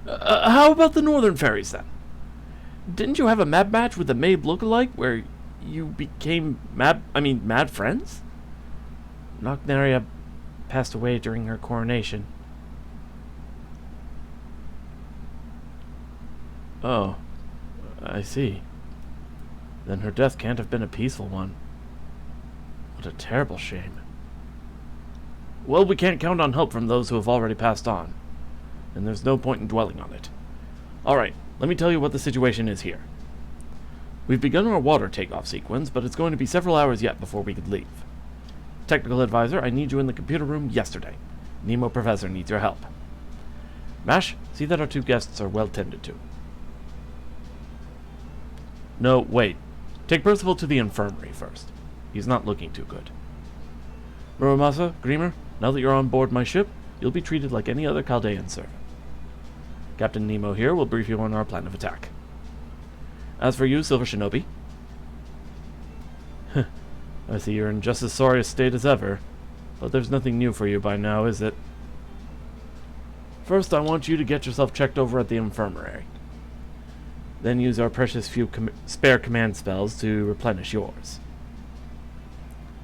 How about the Northern Fairies, then? Didn't you have a mad match with the Mabe lookalike where you became mad friends? Nocnaria passed away during her coronation. Oh, I see. Then her death can't have been a peaceful one. What a terrible shame. Well, we can't count on help from those who have already passed on, and there's no point in dwelling on it. Alright, let me tell you what the situation is here. We've begun our water takeoff sequence, but it's going to be several hours yet before we could leave. Technical advisor, I need you in the computer room yesterday. Nemo Professor needs your help. Mash, see that our 2 guests are well tended to. No, wait. Take Percival to the infirmary first. He's not looking too good. Muramasa, Greimer, now that you're on board my ship, you'll be treated like any other Chaldean servant. Captain Nemo here will brief you on our plan of attack. As for you, Silver Shinobi... I see you're in just as sorry a state as ever, but there's nothing new for you by now, is it? First, I want you to get yourself checked over at the infirmary. Then use our precious few spare command spells to replenish yours.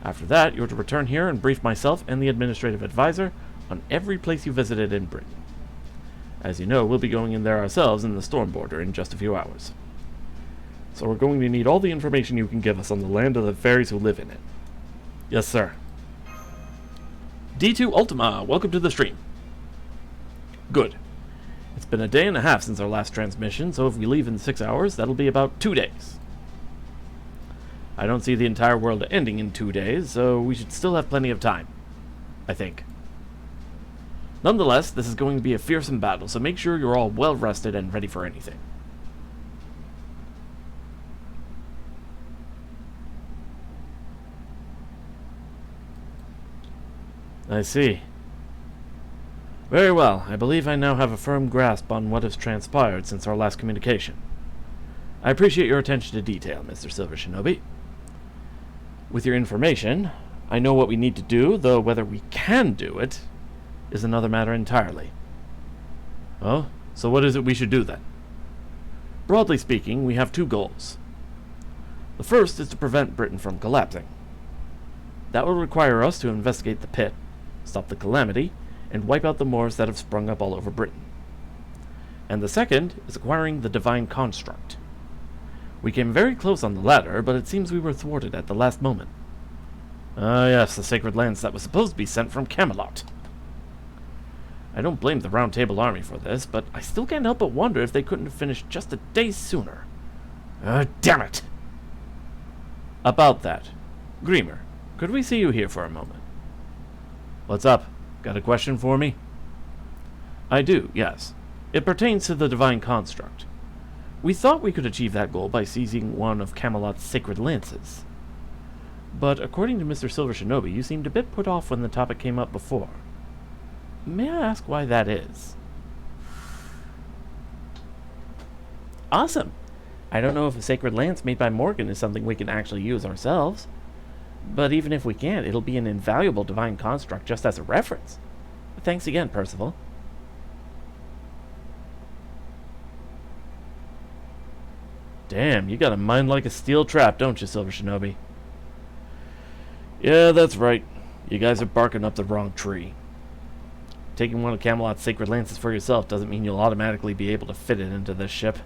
After that, you're to return here and brief myself and the administrative advisor on every place you visited in Britain. As you know, we'll be going in there ourselves in the storm border in just a few hours. So we're going to need all the information you can give us on the land of the fairies who live in it. Yes, sir. D2 Ultima, welcome to the stream. Good. It's been a day and a half since our last transmission, so if we leave in 6 hours, that'll be about 2 days. I don't see the entire world ending in 2 days, so we should still have plenty of time. I think. Nonetheless, this is going to be a fearsome battle, so make sure you're all well rested and ready for anything. I see. Very well. I believe I now have a firm grasp on what has transpired since our last communication. I appreciate your attention to detail, Mr. Silver Shinobi. With your information, I know what we need to do, though whether we can do it is another matter entirely. Oh, so what is it we should do then? Broadly speaking, we have 2 goals. The first is to prevent Britain from collapsing. That will require us to investigate the pit, stop the calamity, and wipe out the Moors that have sprung up all over Britain. And the second is acquiring the divine construct. We came very close on the latter, but it seems we were thwarted at the last moment. Ah yes, the sacred lance that was supposed to be sent from Camelot. I don't blame the Round Table Army for this, but I still can't help but wonder if they couldn't have finished just a day sooner. Damn it! About that, Greimer, could we see you here for a moment? What's up? Got a question for me? I do, yes. It pertains to the divine construct. We thought we could achieve that goal by seizing one of Camelot's sacred lances. But according to Mr. Silver Shinobi, you seemed a bit put off when the topic came up before. May I ask why that is? Awesome! I don't know if a sacred lance made by Morgan is something we can actually use ourselves. But even if we can't, it'll be an invaluable divine construct just as a reference. Thanks again, Percival. Damn, you got a mind like a steel trap, don't you, Silver Shinobi? Yeah, that's right. You guys are barking up the wrong tree. Taking one of Camelot's sacred lances for yourself doesn't mean you'll automatically be able to fit it into this ship.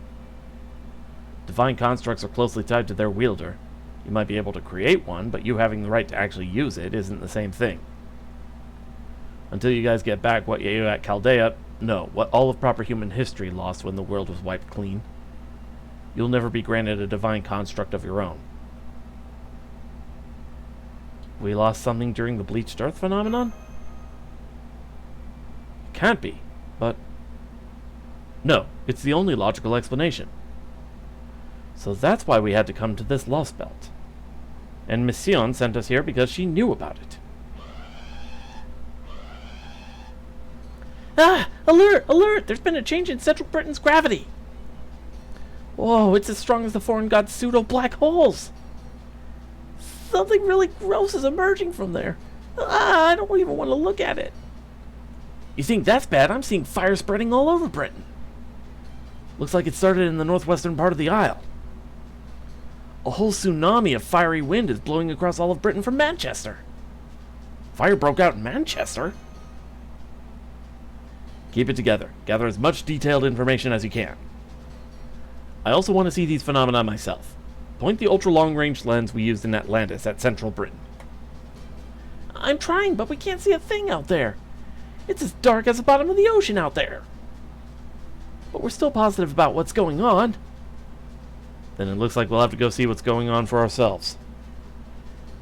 Divine constructs are closely tied to their wielder. You might be able to create one, but you having the right to actually use it isn't the same thing. Until you guys get back what you at Chaldea, no, what all of proper human history lost when the world was wiped clean. You'll never be granted a divine construct of your own. We lost something during the bleached earth phenomenon? Can't be, but... No, it's the only logical explanation. So that's why we had to come to this lost belt. And Mission sent us here because she knew about it. Ah! Alert! Alert! There's been a change in Central Britain's gravity! Whoa, it's as strong as the foreign god's pseudo-black holes! Something really gross is emerging from there. Ah, I don't even want to look at it. You think that's bad? I'm seeing fire spreading all over Britain. Looks like it started in the northwestern part of the Isle. A whole tsunami of fiery wind is blowing across all of Britain from Manchester. Fire broke out in Manchester? Keep it together. Gather as much detailed information as you can. I also want to see these phenomena myself. Point the ultra-long-range lens we used in Atlantis at Central Britain. I'm trying, but we can't see a thing out there. It's as dark as the bottom of the ocean out there. But we're still positive about what's going on. Then it looks like we'll have to go see what's going on for ourselves.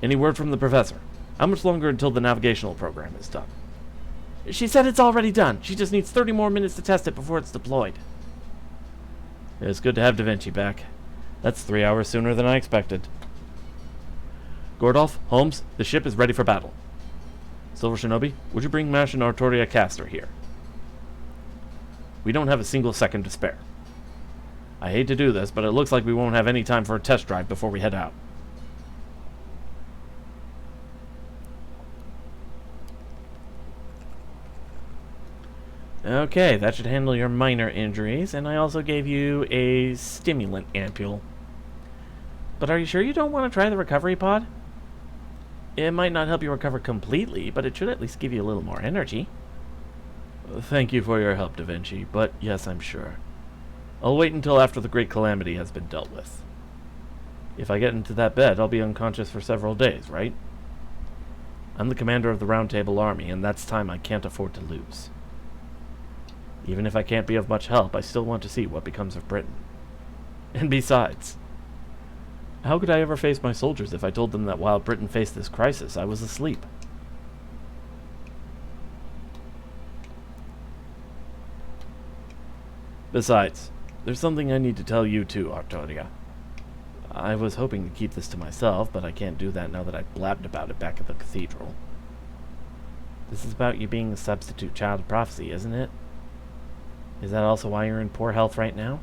Any word from the professor? How much longer until the navigational program is done? She said it's already done. She just needs 30 more minutes to test it before it's deployed. It's good to have Da Vinci back. That's 3 hours sooner than I expected. Gordolph, Holmes, the ship is ready for battle. Silver Shinobi, would you bring Mash and Artoria Caster here? We don't have a single second to spare. I hate to do this, but it looks like we won't have any time for a test drive before we head out. Okay, that should handle your minor injuries, and I also gave you a stimulant ampule. But are you sure you don't want to try the recovery pod? It might not help you recover completely, but it should at least give you a little more energy. Thank you for your help, Da Vinci, but yes, I'm sure. I'll wait until after the great calamity has been dealt with. If I get into that bed, I'll be unconscious for several days, right? I'm the commander of the Round Table Army, and that's time I can't afford to lose. Even if I can't be of much help, I still want to see what becomes of Britain. And besides, how could I ever face my soldiers if I told them that while Britain faced this crisis, I was asleep? Besides, there's something I need to tell you too, Artoria. I was hoping to keep this to myself, but I can't do that now that I blabbed about it back at the cathedral. This is about you being a substitute child of prophecy, isn't it? Is that also why you're in poor health right now?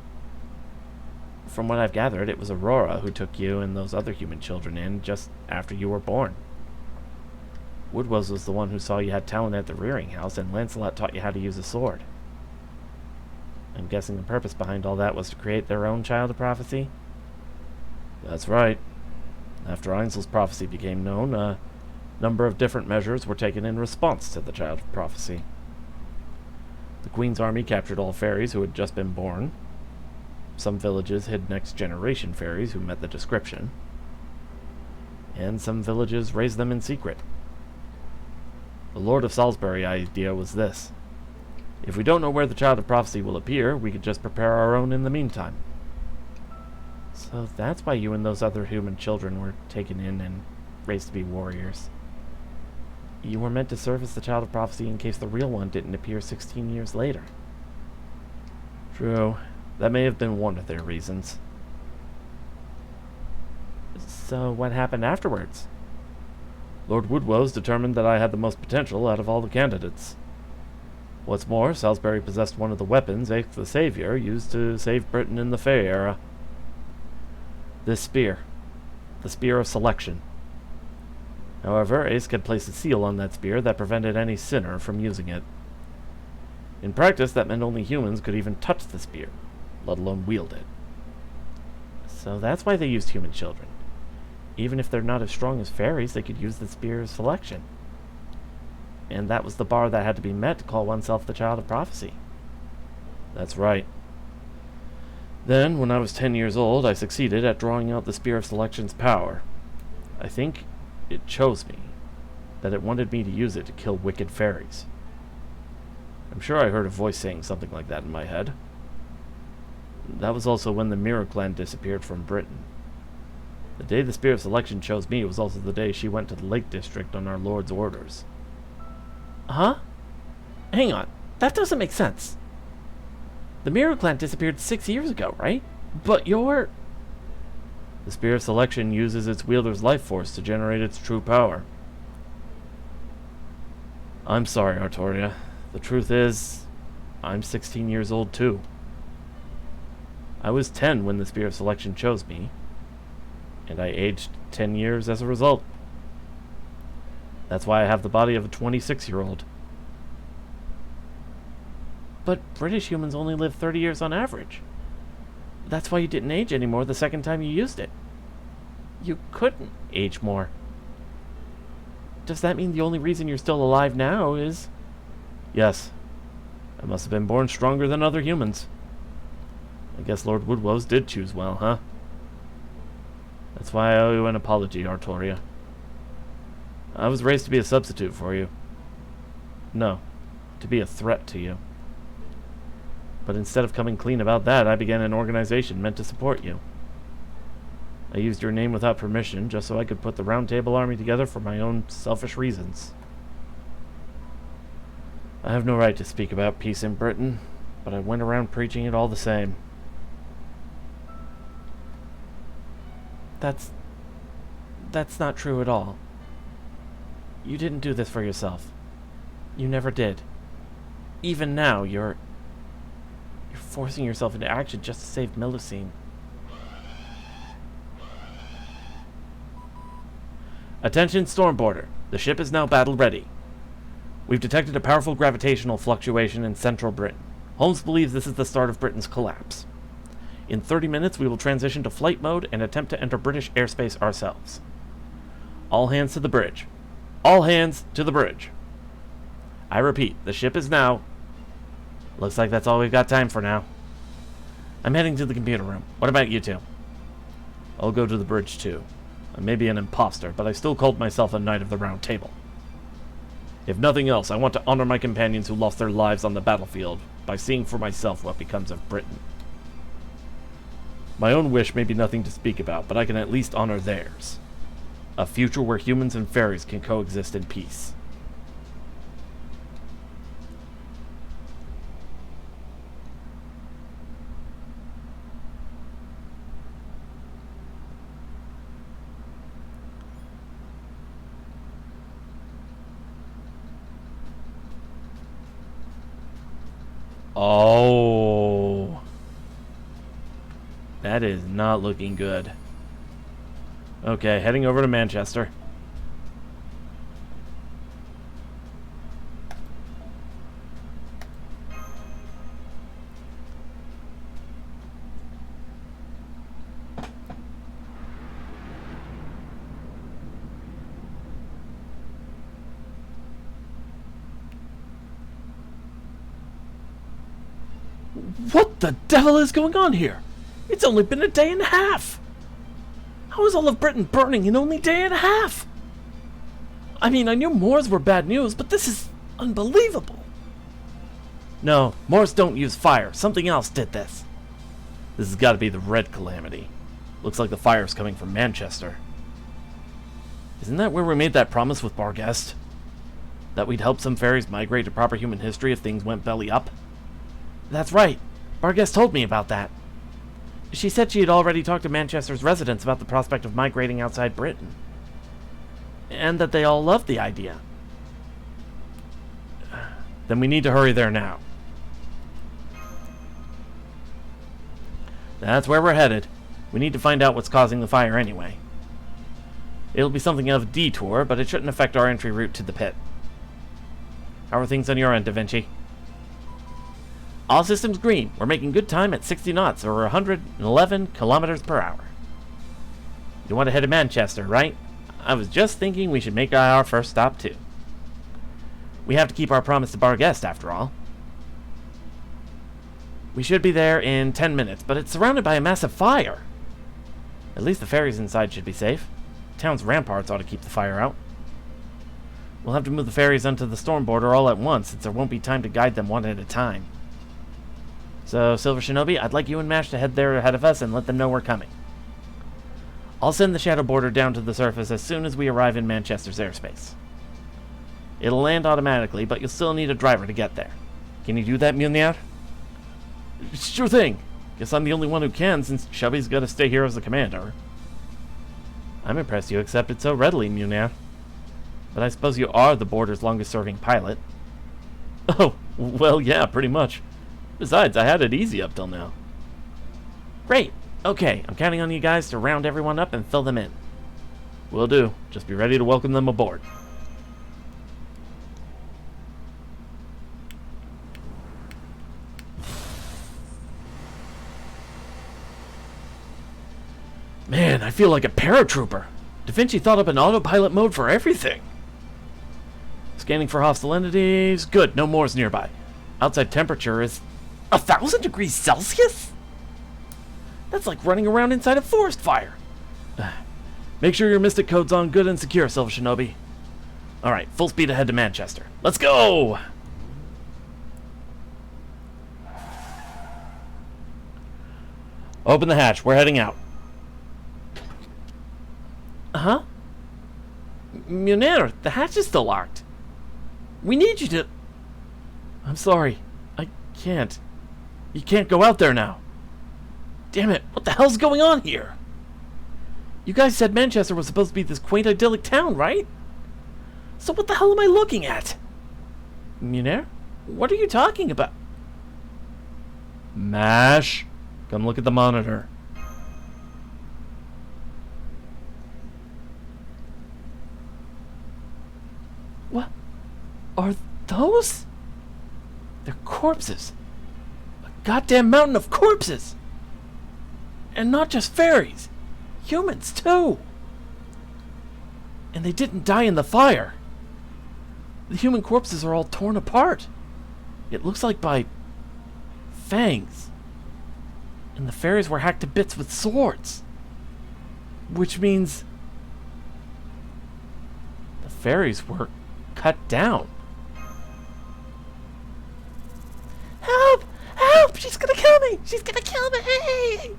From what I've gathered, it was Aurora who took you and those other human children in just after you were born. Woodwells was the one who saw you had talent at the rearing house, and Lancelot taught you how to use a sword. I'm guessing the purpose behind all that was to create their own child of prophecy? That's right. After Ainsl's prophecy became known, a number of different measures were taken in response to the child of prophecy. The Queen's army captured all fairies who had just been born. Some villages hid next-generation fairies who met the description. And some villages raised them in secret. The Lord of Salisbury idea was this. If we don't know where the child of prophecy will appear, we could just prepare our own in the meantime. So that's why you and those other human children were taken in and raised to be warriors. You were meant to serve as the child of prophecy in case the real one didn't appear 16 years later. True. That may have been one of their reasons. So what happened afterwards? Lord Woodwose determined that I had the most potential out of all the candidates. What's more, Salisbury possessed one of the weapons Ace the Savior used to save Britain in the Fae era. This spear. The Spear of Selection. However, Ace had placed a seal on that spear that prevented any sinner from using it. In practice, that meant only humans could even touch the spear, let alone wield it. So that's why they used human children. Even if they're not as strong as fairies, they could use the Spear of Selection. And that was the bar that had to be met to call oneself the child of prophecy. That's right. Then, when I was 10 years old, I succeeded at drawing out the Spear of Selection's power. I think it chose me, that it wanted me to use it to kill wicked fairies. I'm sure I heard a voice saying something like that in my head. That was also when the Mirror Clan disappeared from Britain. The day the Spear of Selection chose me was also the day she went to the Lake District on our Lord's orders. Huh? Hang on. That doesn't make sense. The Mirror Clan disappeared 6 years ago, right? But you're... The Spear of Selection uses its wielder's life force to generate its true power. I'm sorry, Artoria. The truth is, I'm 16 years old too. I was 10 when the Spear of Selection chose me, and I aged 10 years as a result. That's why I have the body of a 26-year-old. But British humans only live 30 years on average. That's why you didn't age anymore the second time you used it. You couldn't age more. Does that mean the only reason you're still alive now is... Yes. I must have been born stronger than other humans. I guess Lord Woodwose did choose well, huh? That's why I owe you an apology, Artoria. I was raised to be a substitute for you. No, to be a threat to you. But instead of coming clean about that, I began an organization meant to support you. I used your name without permission, just so I could put the Round Table Army together for my own selfish reasons. I have no right to speak about peace in Britain, but I went around preaching it all the same. That's not true at all. You didn't do this for yourself. You never did. Even now, you're forcing yourself into action just to save Melusine. Attention, Stormborder. The ship is now battle ready. We've detected a powerful gravitational fluctuation in central Britain. Holmes believes this is the start of Britain's collapse. In 30 minutes, we will transition to flight mode and attempt to enter British airspace ourselves. All hands to the bridge. All hands to the bridge. I repeat, the ship is now... Looks like that's all we've got time for now. I'm heading to the computer room. What about you two? I'll go to the bridge too. I may be an imposter, but I still called myself a Knight of the Round Table. If nothing else, I want to honor my companions who lost their lives on the battlefield by seeing for myself what becomes of Britain. My own wish may be nothing to speak about, but I can at least honor theirs. A future where humans and fairies can coexist in peace. Oh, that is not looking good. Okay, heading over to Manchester. What the devil is going on here? It's only been a day and a half. How is all of Britain burning in only a day and a half? I mean, I knew Moors were bad news, but this is unbelievable. No, Moors don't use fire. Something else did this. This has got to be the Red Calamity. Looks like the fire's coming from Manchester. Isn't that where we made that promise with Barghest? That we'd help some fairies migrate to proper human history if things went belly up? That's right. Barghest told me about that. She said she had already talked to Manchester's residents about the prospect of migrating outside Britain. And that they all loved the idea. Then we need to hurry there now. That's where we're headed. We need to find out what's causing the fire anyway. It'll be something of a detour, but it shouldn't affect our entry route to the pit. How are things on your end, Da Vinci? All systems green. We're making good time at 60 knots, or 111 kilometers per hour. You want to head to Manchester, right? I was just thinking we should make our first stop, too. We have to keep our promise to Barghest, after all. We should be there in 10 minutes, but it's surrounded by a massive fire. At least the ferries inside should be safe. The town's ramparts ought to keep the fire out. We'll have to move the ferries onto the storm border all at once, since there won't be time to guide them one at a time. So, Silver Shinobi, I'd like you and Mash to head there ahead of us and let them know we're coming. I'll send the shadow border down to the surface as soon as we arrive in Manchester's airspace. It'll land automatically, but you'll still need a driver to get there. Can you do that, Mjolnir? Sure thing. Guess I'm the only one who can, since Chubby's got to stay here as the commander. I'm impressed you accepted so readily, Munir. But I suppose you are the border's longest-serving pilot. Oh, well, yeah, pretty much. Besides, I had it easy up till now. Great. Okay, I'm counting on you guys to round everyone up and fill them in. Will do. Just be ready to welcome them aboard. Man, I feel like a paratrooper. Da Vinci thought up an autopilot mode for everything. Scanning for hostile entities. Good, no more's nearby. Outside temperature is 1,000 degrees Celsius? That's like running around inside a forest fire. Make sure your mystic code's on good and secure, Silver Shinobi. Alright, full speed ahead to Manchester. Let's go! Open the hatch, we're heading out. Huh? Munir, the hatch is still locked. We need you to... I'm sorry. I can't. You can't go out there now. Damn it, what the hell's going on here? You guys said Manchester was supposed to be this quaint, idyllic town, right? So what the hell am I looking at? Munir? What are you talking about? MASH. Come look at the monitor. What are those? They're corpses. A goddamn mountain of corpses. And not just fairies. Humans, too. And they didn't die in the fire. The human corpses are all torn apart. It looks like by fangs. And the fairies were hacked to bits with swords. Which means the fairies were cut down. Help! Help! She's gonna kill me! She's gonna kill me!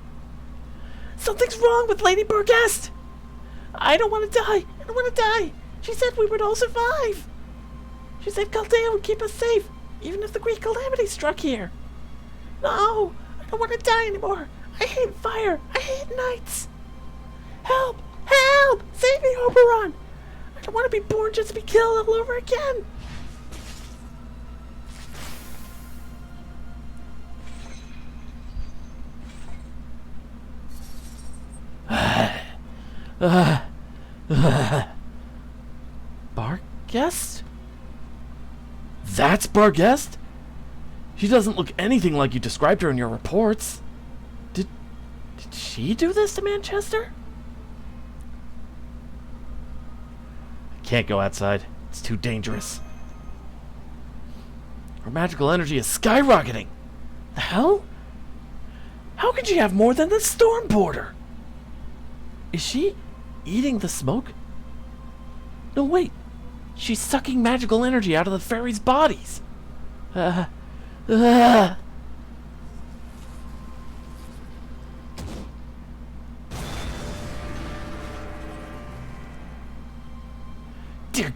Something's wrong with Lady Burgest! I don't want to die! I don't want to die! She said we would all survive! She said Chaldea would keep us safe, even if the Great Calamity struck here! No! I don't want to die anymore! I hate fire! I hate nights! Help! Help! Save me, Oberon! I don't want to be born just to be killed all over again! Barghest? That's Barghest? She doesn't look anything like you described her in your reports. Did she do this to Manchester? I can't go outside. It's too dangerous. Her magical energy is skyrocketing. The hell? How could she have more than the storm porter? Is she eating the smoke? No, wait. She's sucking magical energy out of the fairies' bodies. Dear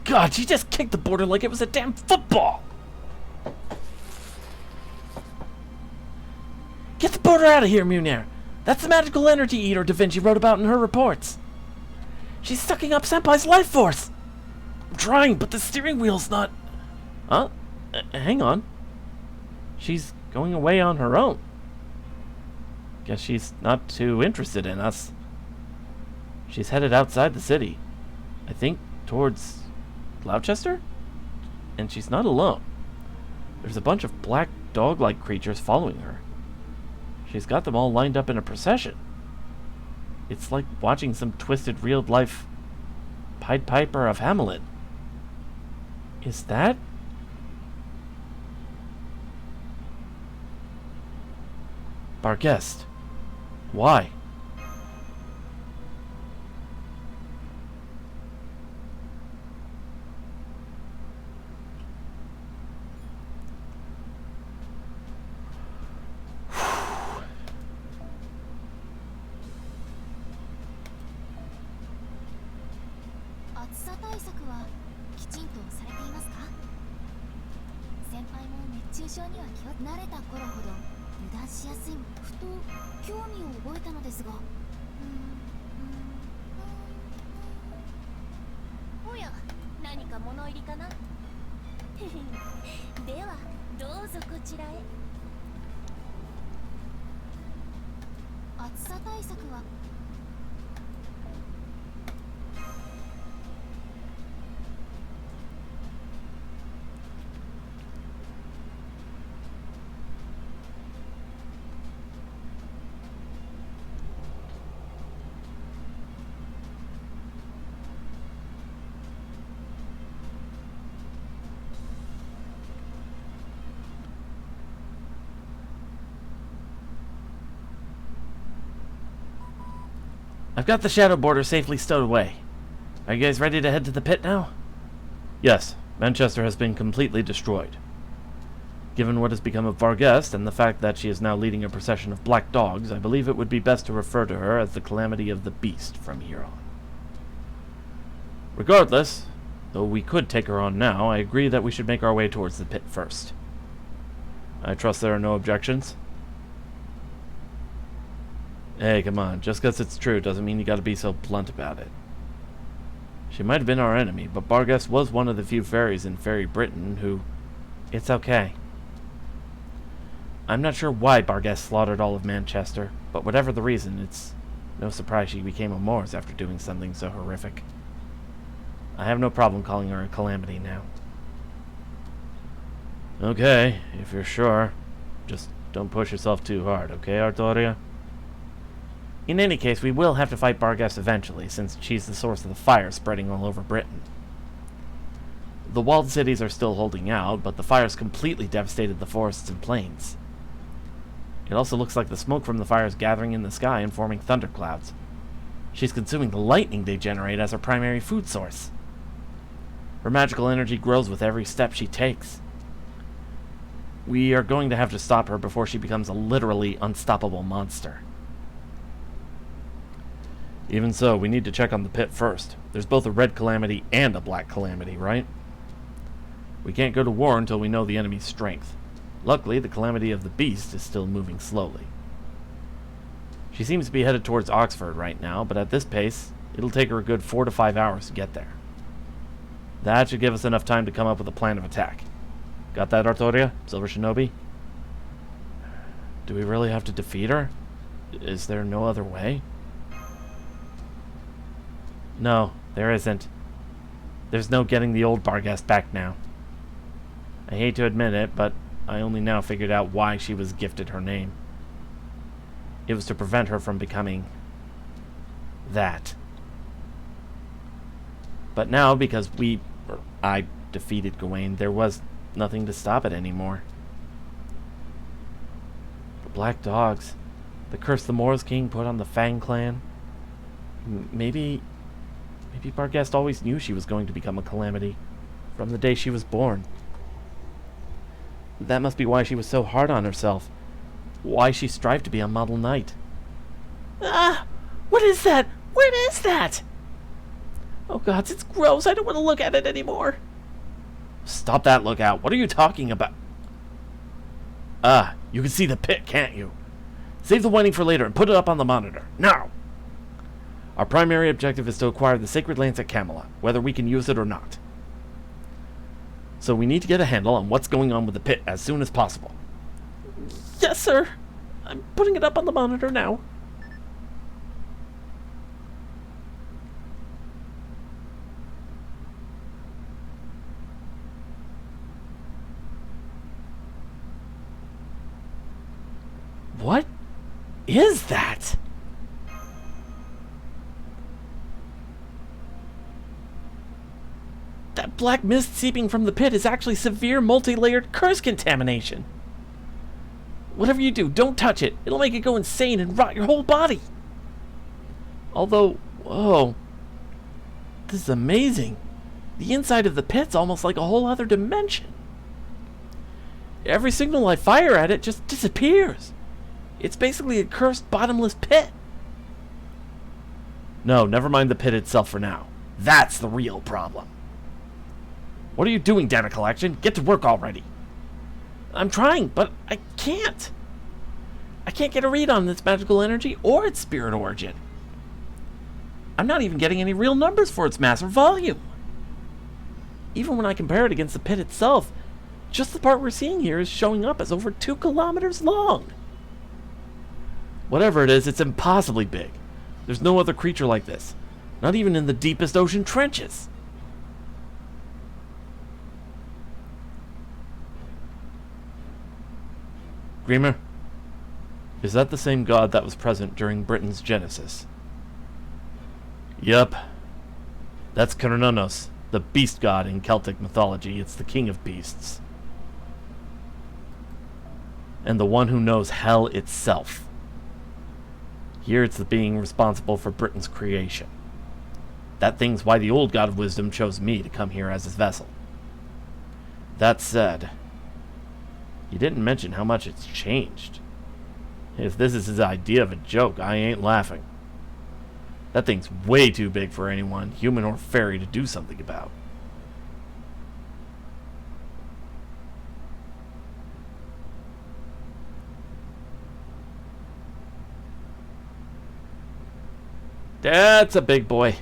God, she just kicked the border like it was a damn football. Get the border out of here, Munir. That's the magical energy eater Da Vinci wrote about in her reports. She's sucking up Senpai's life force. I'm trying, but the steering wheel's not... Huh? Hang on. She's going away on her own. Guess she's not too interested in us. She's headed outside the city. I think towards Gloucester? And she's not alone. There's a bunch of black dog-like creatures following her. She's got them all lined up in a procession. It's like watching some twisted real-life Pied Piper of Hamelin. Is that... Barghest? Why? か物入りかなではどうぞこちらへ。暑さ対策はI've got the shadow border safely stowed away. Are you guys ready to head to the pit now? Yes, Manchester has been completely destroyed. Given what has become of Varghest and the fact that she is now leading a procession of black dogs, I believe it would be best to refer to her as the Calamity of the Beast from here on. Regardless, though we could take her on now, I agree that we should make our way towards the pit first. I trust there are no objections? Hey, come on, just because it's true doesn't mean you gotta be so blunt about it. She might have been our enemy, but Varghest was one of the few fairies in Fairy Britain who... It's okay. I'm not sure why Varghest slaughtered all of Manchester, but whatever the reason, it's no surprise she became a Morse after doing something so horrific. I have no problem calling her a calamity now. Okay, if you're sure. Just don't push yourself too hard, okay, Artoria? In any case, we will have to fight Varghest eventually, since she's the source of the fire spreading all over Britain. The walled cities are still holding out, but the fires completely devastated the forests and plains. It also looks like the smoke from the fire is gathering in the sky and forming thunderclouds. She's consuming the lightning they generate as her primary food source. Her magical energy grows with every step she takes. We are going to have to stop her before she becomes a literally unstoppable monster. Even so, we need to check on the pit first. There's both a red calamity and a black calamity, right? We can't go to war until we know the enemy's strength. Luckily, the calamity of the beast is still moving slowly. She seems to be headed towards Oxford right now, but at this pace, it'll take her a good 4 to 5 hours to get there. That should give us enough time to come up with a plan of attack. Got that, Artoria? Silver Shinobi? Do we really have to defeat her? Is there no other way? No, there isn't. There's no getting the old Varghest back now. I hate to admit it, but I only now figured out why she was gifted her name. It was to prevent her from becoming... that. But now, because I defeated Gawain, there was nothing to stop it anymore. The Black Dogs. The curse the Moors King put on the Fang clan. Maybe Varghest always knew she was going to become a calamity from the day she was born. That must be why she was so hard on herself. Why she strived to be a model knight. Ah! What is that? What is that? Oh gods, it's gross. I don't want to look at it anymore. Stop that lookout. What are you talking about? Ah, you can see the pit, can't you? Save the whining for later and put it up on the monitor. Now! Our primary objective is to acquire the Sacred Lance at Camelot, whether we can use it or not. So we need to get a handle on what's going on with the pit as soon as possible. Yes, sir. I'm putting it up on the monitor now. What is that? That black mist seeping from the pit is actually severe multi-layered curse contamination. Whatever you do, don't touch it. It'll make it go insane and rot your whole body. Although, whoa. This is amazing. The inside of the pit's almost like a whole other dimension. Every signal I fire at it just disappears. It's basically a cursed bottomless pit. No, never mind the pit itself for now. That's the real problem. What are you doing, Data Collection? Get to work already. I'm trying, but I can't. I can't get a read on its magical energy or its spirit origin. I'm not even getting any real numbers for its mass or volume. even when I compare it against the pit itself, just the part we're seeing here is showing up as over 2 kilometers long. Whatever it is, it's impossibly big. There's no other creature like this, not even in the deepest ocean trenches. Dreamer, is that the same god that was present during Britain's genesis? Yup. That's Cernunnos, the beast god in Celtic mythology. It's the king of beasts. And the one who knows hell itself. Here it's the being responsible for Britain's creation. That thing's why the old god of wisdom chose me to come here as his vessel. That said, he didn't mention how much it's changed. If this is his idea of a joke, I ain't laughing. That thing's way too big for anyone, human or fairy, to do something about. That's a big boy.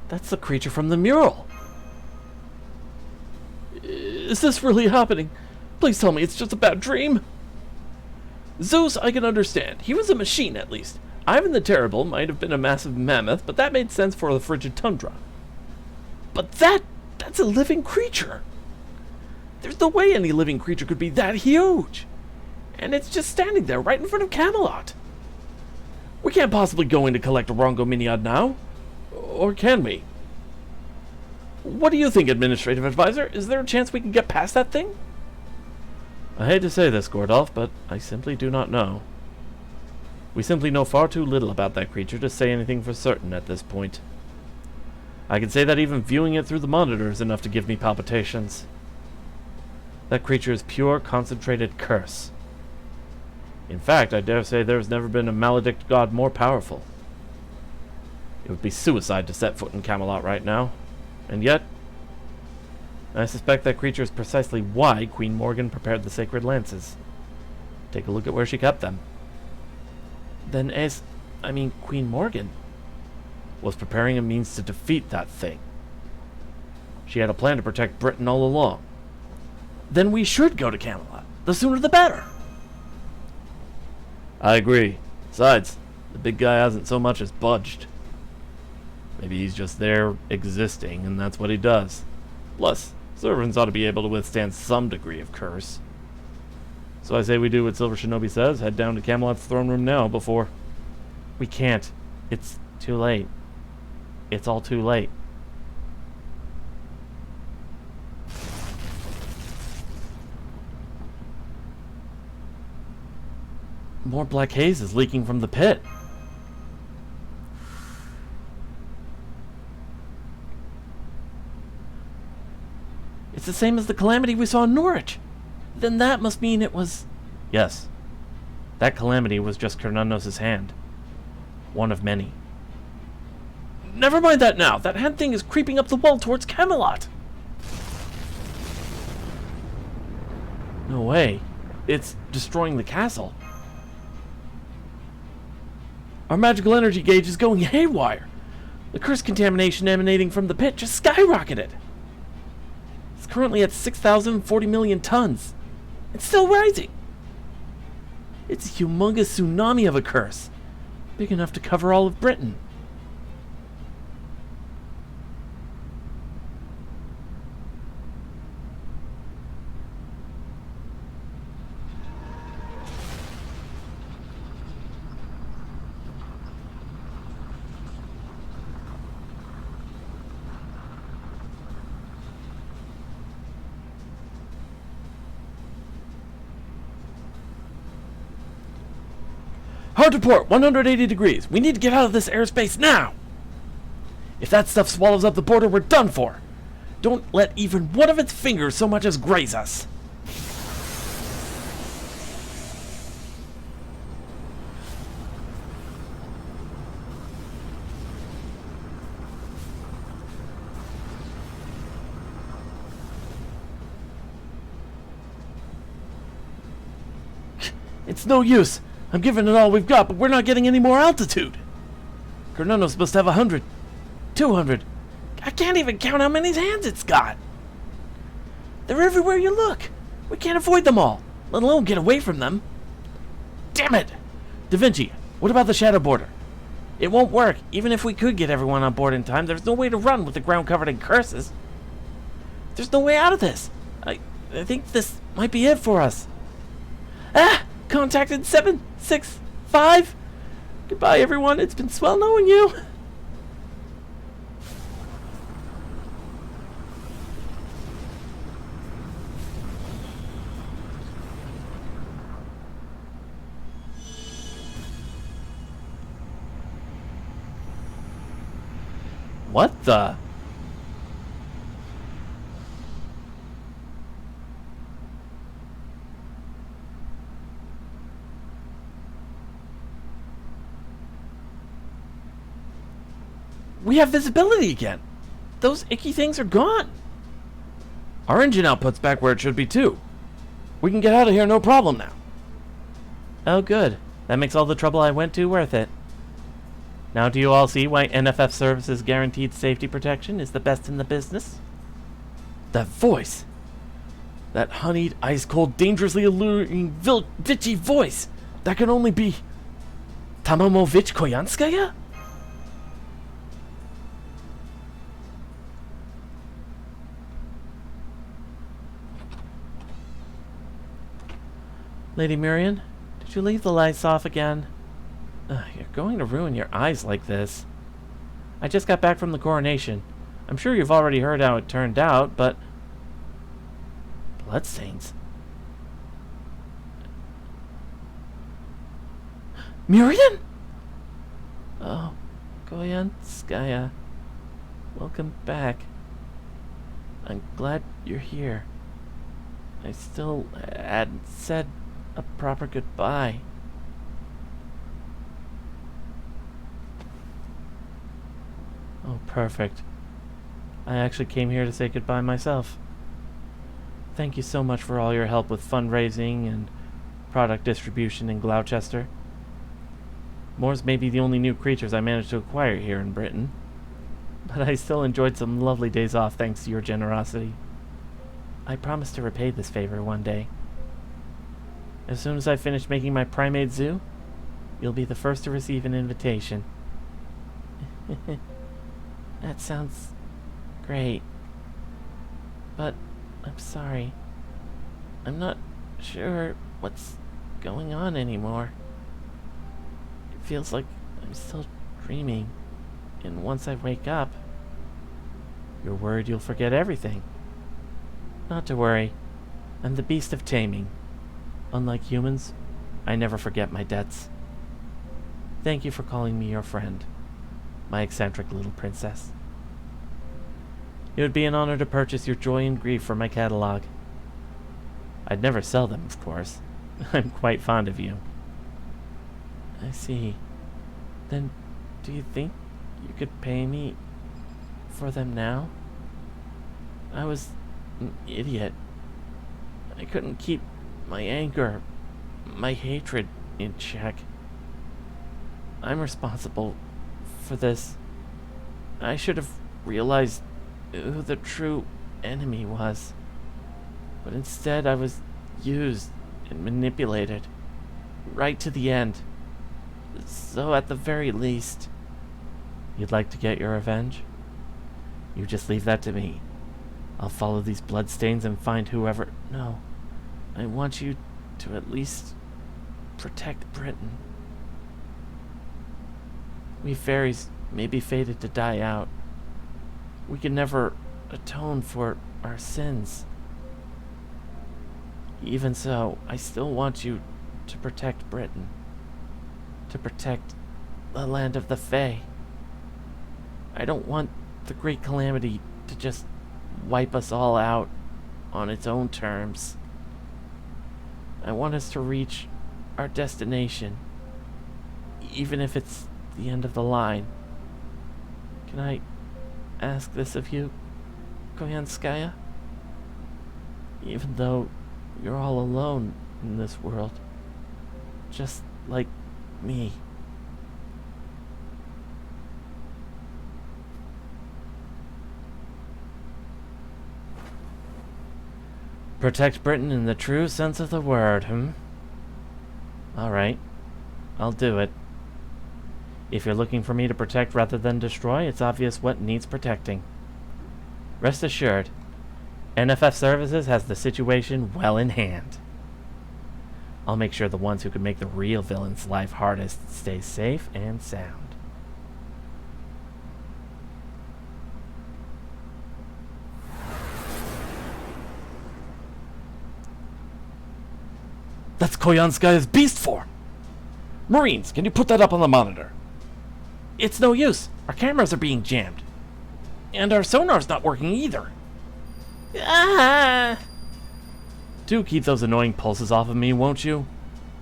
That's the creature from the mural. Is this really happening? Please tell me it's just a bad dream. Zeus, I can understand. He was a machine, at least. Ivan the Terrible might have been a massive mammoth, but that made sense for the frigid tundra. But that's a living creature. There's no way any living creature could be that huge. And it's just standing there right in front of Camelot. We can't possibly go in to collect Orongo Miniad now. Or can we? What do you think, Administrative Advisor? Is there a chance we can get past that thing? I hate to say this, Gordolf, but I simply do not know. We simply know far too little about that creature to say anything for certain at this point. I can say that even viewing it through the monitor is enough to give me palpitations. That creature is pure, concentrated curse. In fact, I dare say there has never been a maledict god more powerful. It would be suicide to set foot in Camelot right now. And yet, I suspect that creature is precisely why Queen Morgan prepared the sacred lances. Take a look at where she kept them. Then Queen Morgan was preparing a means to defeat that thing. She had a plan to protect Britain all along. Then we should go to Camelot. The sooner the better. I agree. Besides, the big guy hasn't so much as budged. Maybe he's just there existing, and that's what he does. Plus, servants ought to be able to withstand some degree of curse. So I say we do what Silver Shinobi says, head down to Camelot's throne room now before... We can't. It's too late. It's all too late. More black haze is leaking from the pit. It's the same as the calamity we saw in Norwich. Then that must mean it was... Yes. That calamity was just Cernunnos' hand. One of many. Never mind that now. That hand thing is creeping up the wall towards Camelot. No way. It's destroying the castle. Our magical energy gauge is going haywire. The curse contamination emanating from the pit just skyrocketed. It's currently at 6,040 million tons. It's still rising. It's a humongous tsunami of a curse, big enough to cover all of Britain. Hard to port, 180 degrees. We need to get out of this airspace now. If that stuff swallows up the border, we're done for. Don't let even one of its fingers so much as graze us. It's no use. I'm giving it all we've got, but we're not getting any more altitude. Crononos must have 100, 200. I can't even count how many hands it's got. They're everywhere you look. We can't avoid them all, let alone get away from them. Damn it! Da Vinci, what about the shadow border? It won't work. Even if we could get everyone on board in time, there's no way to run with the ground covered in curses. There's no way out of this. I think this might be it for us. Ah! Contacted 765. Goodbye, everyone. It's been swell knowing you. What the? We have visibility again. Those icky things are gone. Our engine output's back where it should be too. We can get out of here no problem now. Oh good. That makes all the trouble I went to worth it. Now do you all see why NFF Services guaranteed safety protection is the best in the business? That voice. That honeyed, ice-cold, dangerously alluring, Vichy voice. That can only be Tamomovich Koyanskaya? Lady Miriam, did you leave the lights off again? You're going to ruin your eyes like this. I just got back from the coronation. I'm sure you've already heard how it turned out, but... Bloodstains. Miriam? Oh, Koyanskaya. Welcome back. I'm glad you're here. I still hadn't said a proper goodbye. Oh, perfect. I actually came here to say goodbye myself. Thank you so much for all your help with fundraising and product distribution in Gloucester. Moors may be the only new creatures I managed to acquire here in Britain, but I still enjoyed some lovely days off thanks to your generosity. I promise to repay this favor one day. As soon as I finish making my primate zoo, you'll be the first to receive an invitation. That sounds great. But I'm sorry. I'm not sure what's going on anymore. It feels like I'm still dreaming. And once I wake up... You're worried you'll forget everything. Not to worry. I'm the beast of taming. Unlike humans, I never forget my debts. Thank you for calling me your friend, my eccentric little princess. It would be an honor to purchase your joy and grief from my catalog. I'd never sell them, of course. I'm quite fond of you. I see. Then, do you think you could pay me for them now? I was an idiot. I couldn't keep my anger, my hatred in check. I'm responsible for this. I should have realized who the true enemy was. But instead I was used and manipulated right to the end. So at the very least... You'd like to get your revenge? You just leave that to me. I'll follow these bloodstains and find whoever... No. I want you to at least protect Britain. We fairies may be fated to die out. We can never atone for our sins. Even so, I still want you to protect Britain. To protect the land of the Fae. I don't want the Great Calamity to just wipe us all out on its own terms. I want us to reach our destination, even if it's the end of the line. Can I ask this of you, Koyanskaya? Even though you're all alone in this world, just like me. Protect Britain in the true sense of the word, Alright. I'll do it. If you're looking for me to protect rather than destroy, it's obvious what needs protecting. Rest assured, NFF Services has the situation well in hand. I'll make sure the ones who can make the real villain's life hardest stay safe and sound. That's Koyanskaya's beast form! Marines, can you put that up on the monitor? It's no use. Our cameras are being jammed. And our sonar's not working either. Ah! Do keep those annoying pulses off of me, won't you?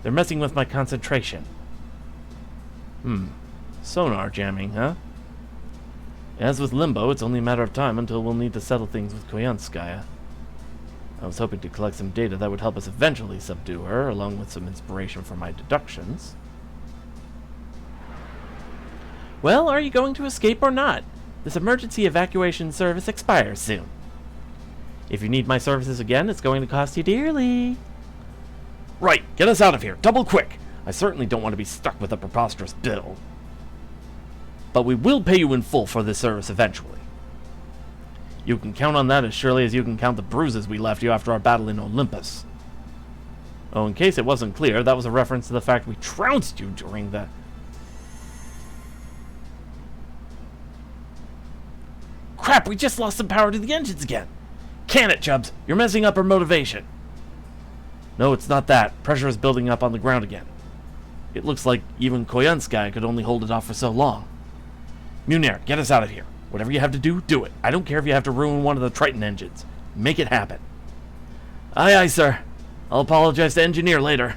They're messing with my concentration. Sonar jamming, huh? As with Limbo, it's only a matter of time until we'll need to settle things with Koyanskaya. I was hoping to collect some data that would help us eventually subdue her, along with some inspiration for my deductions. Well, are you going to escape or not? This emergency evacuation service expires soon. If you need my services again, it's going to cost you dearly. Right, get us out of here, double quick. I certainly don't want to be stuck with a preposterous bill. But we will pay you in full for this service eventually. You can count on that as surely as you can count the bruises we left you after our battle in Olympus. Oh, in case it wasn't clear, that was a reference to the fact we trounced you during the... Crap, we just lost some power to the engines again. Can it, Chubbs? You're messing up our motivation. No, it's not that. Pressure is building up on the ground again. It looks like even Koyanskaya could only hold it off for so long. Munir, get us out of here. Whatever you have to do, do it. I don't care if you have to ruin one of the Triton engines. Make it happen. Aye, aye, sir. I'll apologize to Engineer later.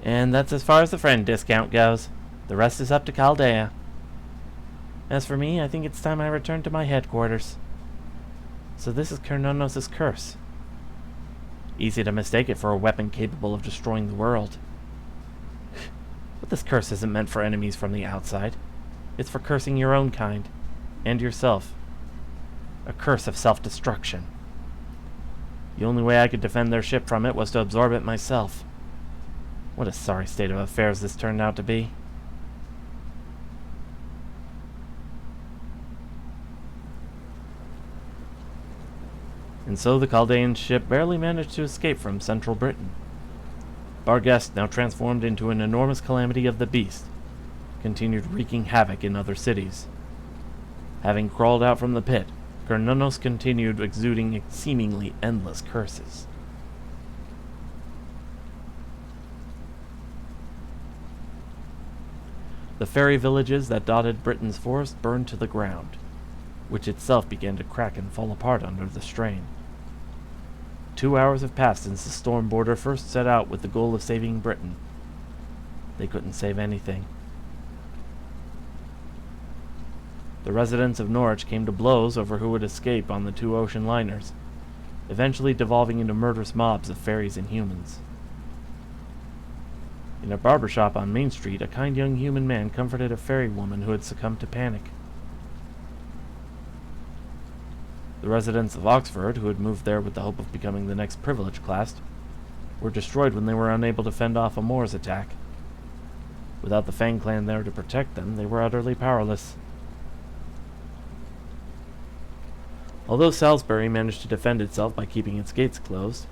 And that's as far as the friend discount goes. The rest is up to Chaldea. As for me, I think it's time I return to my headquarters. So this is Kernonos' curse. Easy to mistake it for a weapon capable of destroying the world. But this curse isn't meant for enemies from the outside. It's for cursing your own kind. And yourself. A curse of self-destruction. The only way I could defend their ship from it was to absorb it myself. What a sorry state of affairs this turned out to be. And so the Chaldean ship barely managed to escape from central Britain. Barghest, now transformed into an enormous calamity of the beast, continued wreaking havoc in other cities. Having crawled out from the pit, Kernonos continued exuding seemingly endless curses. The fairy villages that dotted Britain's forest burned to the ground, which itself began to crack and fall apart under the strain. 2 hours have passed since the storm border first set out with the goal of saving Britain. They couldn't save anything. The residents of Norwich came to blows over who would escape on the 2 ocean liners, eventually devolving into murderous mobs of fairies and humans. In a barber shop on Main Street, a kind young human man comforted a fairy woman who had succumbed to panic. The residents of Oxford, who had moved there with the hope of becoming the next privileged class, were destroyed when they were unable to fend off a Moor's attack. Without the Fang clan there to protect them, they were utterly powerless. Although Salisbury managed to defend itself by keeping its gates closed,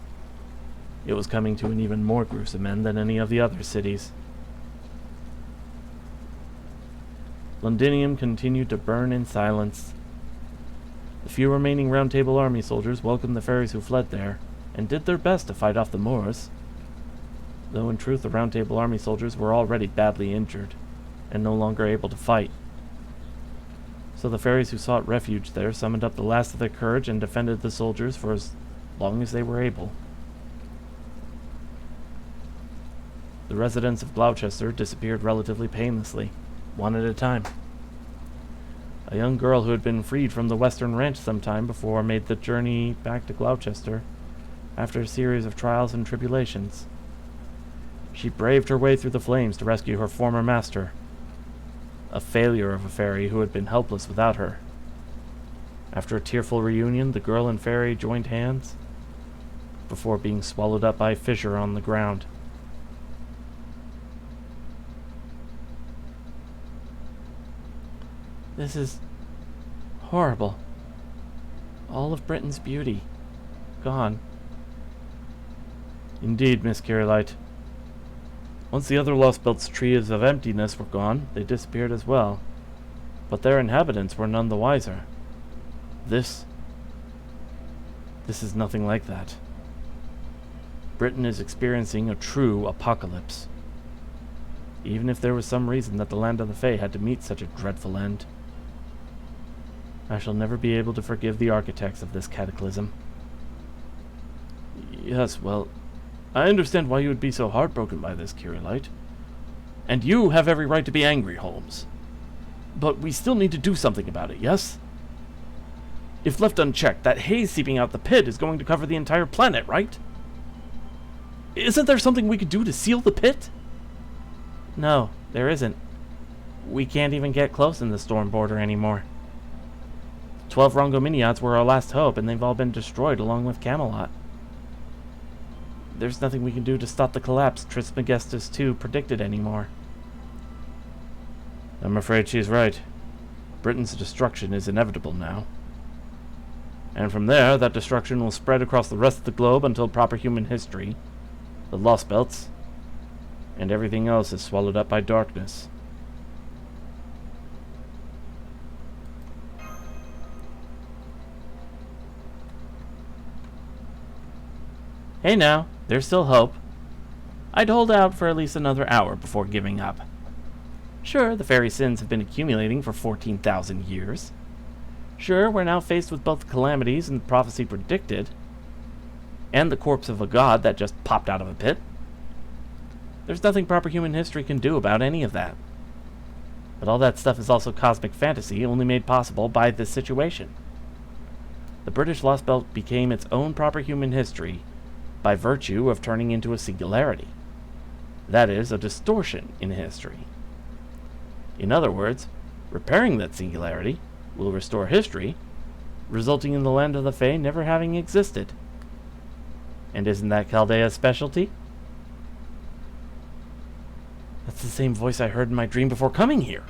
it was coming to an even more gruesome end than any of the other cities. Londinium continued to burn in silence. The few remaining Round Table Army soldiers welcomed the fairies who fled there, and did their best to fight off the Moors. Though in truth the Round Table Army soldiers were already badly injured, and no longer able to fight. So the fairies who sought refuge there summoned up the last of their courage and defended the soldiers for as long as they were able. The residents of Gloucester disappeared relatively painlessly, one at a time. A young girl who had been freed from the Western Ranch some time before made the journey back to Gloucester after a series of trials and tribulations. She braved her way through the flames to rescue her former master, a failure of a fairy who had been helpless without her. After a tearful reunion, the girl and fairy joined hands before being swallowed up by a fissure on the ground. This is horrible. All of Britain's beauty gone. Indeed, Miss Carolite. Once the other Lost Belt's trees of emptiness were gone, they disappeared as well. But their inhabitants were none the wiser. This is nothing like that. Britain is experiencing a true apocalypse. Even if there was some reason that the Land of the Fae had to meet such a dreadful end, I shall never be able to forgive the architects of this cataclysm. Yes, well, I understand why you would be so heartbroken by this, Carolite. And you have every right to be angry, Holmes. But we still need to do something about it, yes? If left unchecked, that haze seeping out the pit is going to cover the entire planet, right? Isn't there something we could do to seal the pit? No, there isn't. We can't even get close in the storm border anymore. 12 Rongominiats were our last hope, and they've all been destroyed along with Camelot. There's nothing we can do to stop the collapse Trismegistus II predicted anymore. I'm afraid she's right. Britain's destruction is inevitable now. And from there, that destruction will spread across the rest of the globe until proper human history, the Lost Belts, and everything else is swallowed up by darkness. Hey now, there's still hope. I'd hold out for at least another hour before giving up. Sure, the fairy sins have been accumulating for 14,000 years. Sure, we're now faced with both the calamities and the prophecy predicted, and the corpse of a god that just popped out of a pit. There's nothing proper human history can do about any of that. But all that stuff is also cosmic fantasy, only made possible by this situation. The British Lost Belt became its own proper human history by virtue of turning into a singularity. That is, a distortion in history. In other words, repairing that singularity will restore history, resulting in the Land of the Fae never having existed. And isn't that Chaldea's specialty? That's the same voice I heard in my dream before coming here.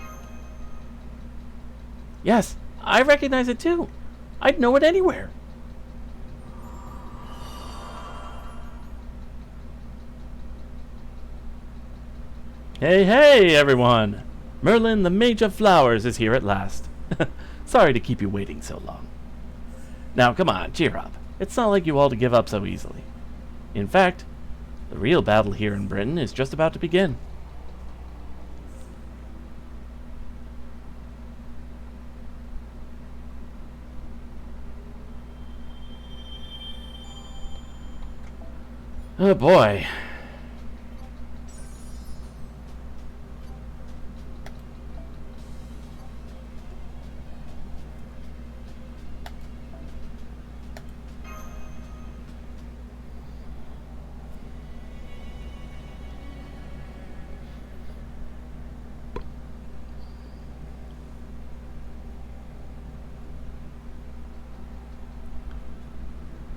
Yes, I recognize it too. I'd know it anywhere. Hey, hey, everyone! Merlin, the Mage of Flowers, is here at last. Sorry to keep you waiting so long. Now, come on, cheer up. It's not like you all to give up so easily. In fact, the real battle here in Britain is just about to begin. Oh boy.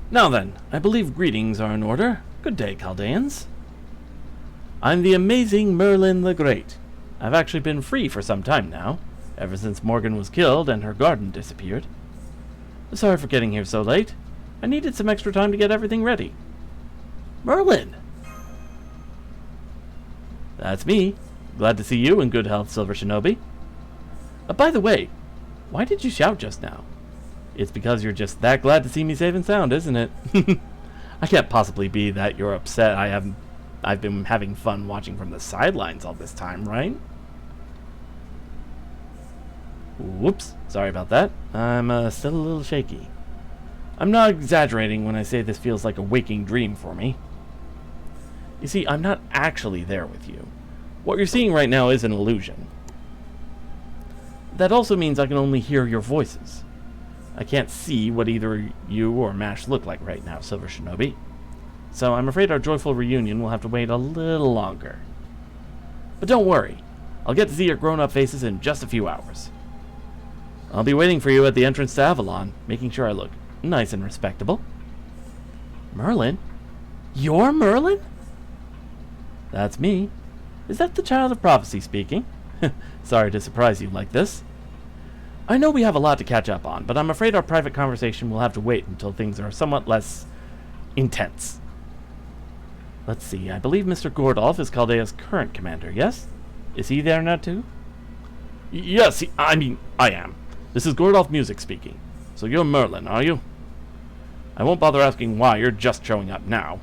Now then, I believe greetings are in order. Good day, Chaldeans. I'm the amazing Merlin the Great. I've actually been free for some time now, ever since Morgan was killed and her garden disappeared. Sorry for getting here so late. I needed some extra time to get everything ready. Merlin! That's me. Glad to see you in good health, Silver Shinobi. By the way, why did you shout just now? It's because you're just that glad to see me safe and sound, isn't it? I can't possibly be that you're upset I've been having fun watching from the sidelines all this time, right? Whoops, sorry about that. I'm still a little shaky. I'm not exaggerating when I say this feels like a waking dream for me. You see, I'm not actually there with you. What you're seeing right now is an illusion. That also means I can only hear your voices. I can't see what either you or Mash look like right now, Silver Shinobi. So I'm afraid our joyful reunion will have to wait a little longer. But don't worry, I'll get to see your grown-up faces in just a few hours. I'll be waiting for you at the entrance to Avalon, making sure I look nice and respectable. Merlin? You're Merlin? That's me. Is that the child of prophecy speaking? Sorry to surprise you like this. I know we have a lot to catch up on, but I'm afraid our private conversation will have to wait until things are somewhat less intense. Let's see, I believe Mr. Gordolf is Chaldea's current commander, yes? Is he there now too? Yes, I am. This is Gordolf Music speaking. So you're Merlin, are you? I won't bother asking why you're just showing up now.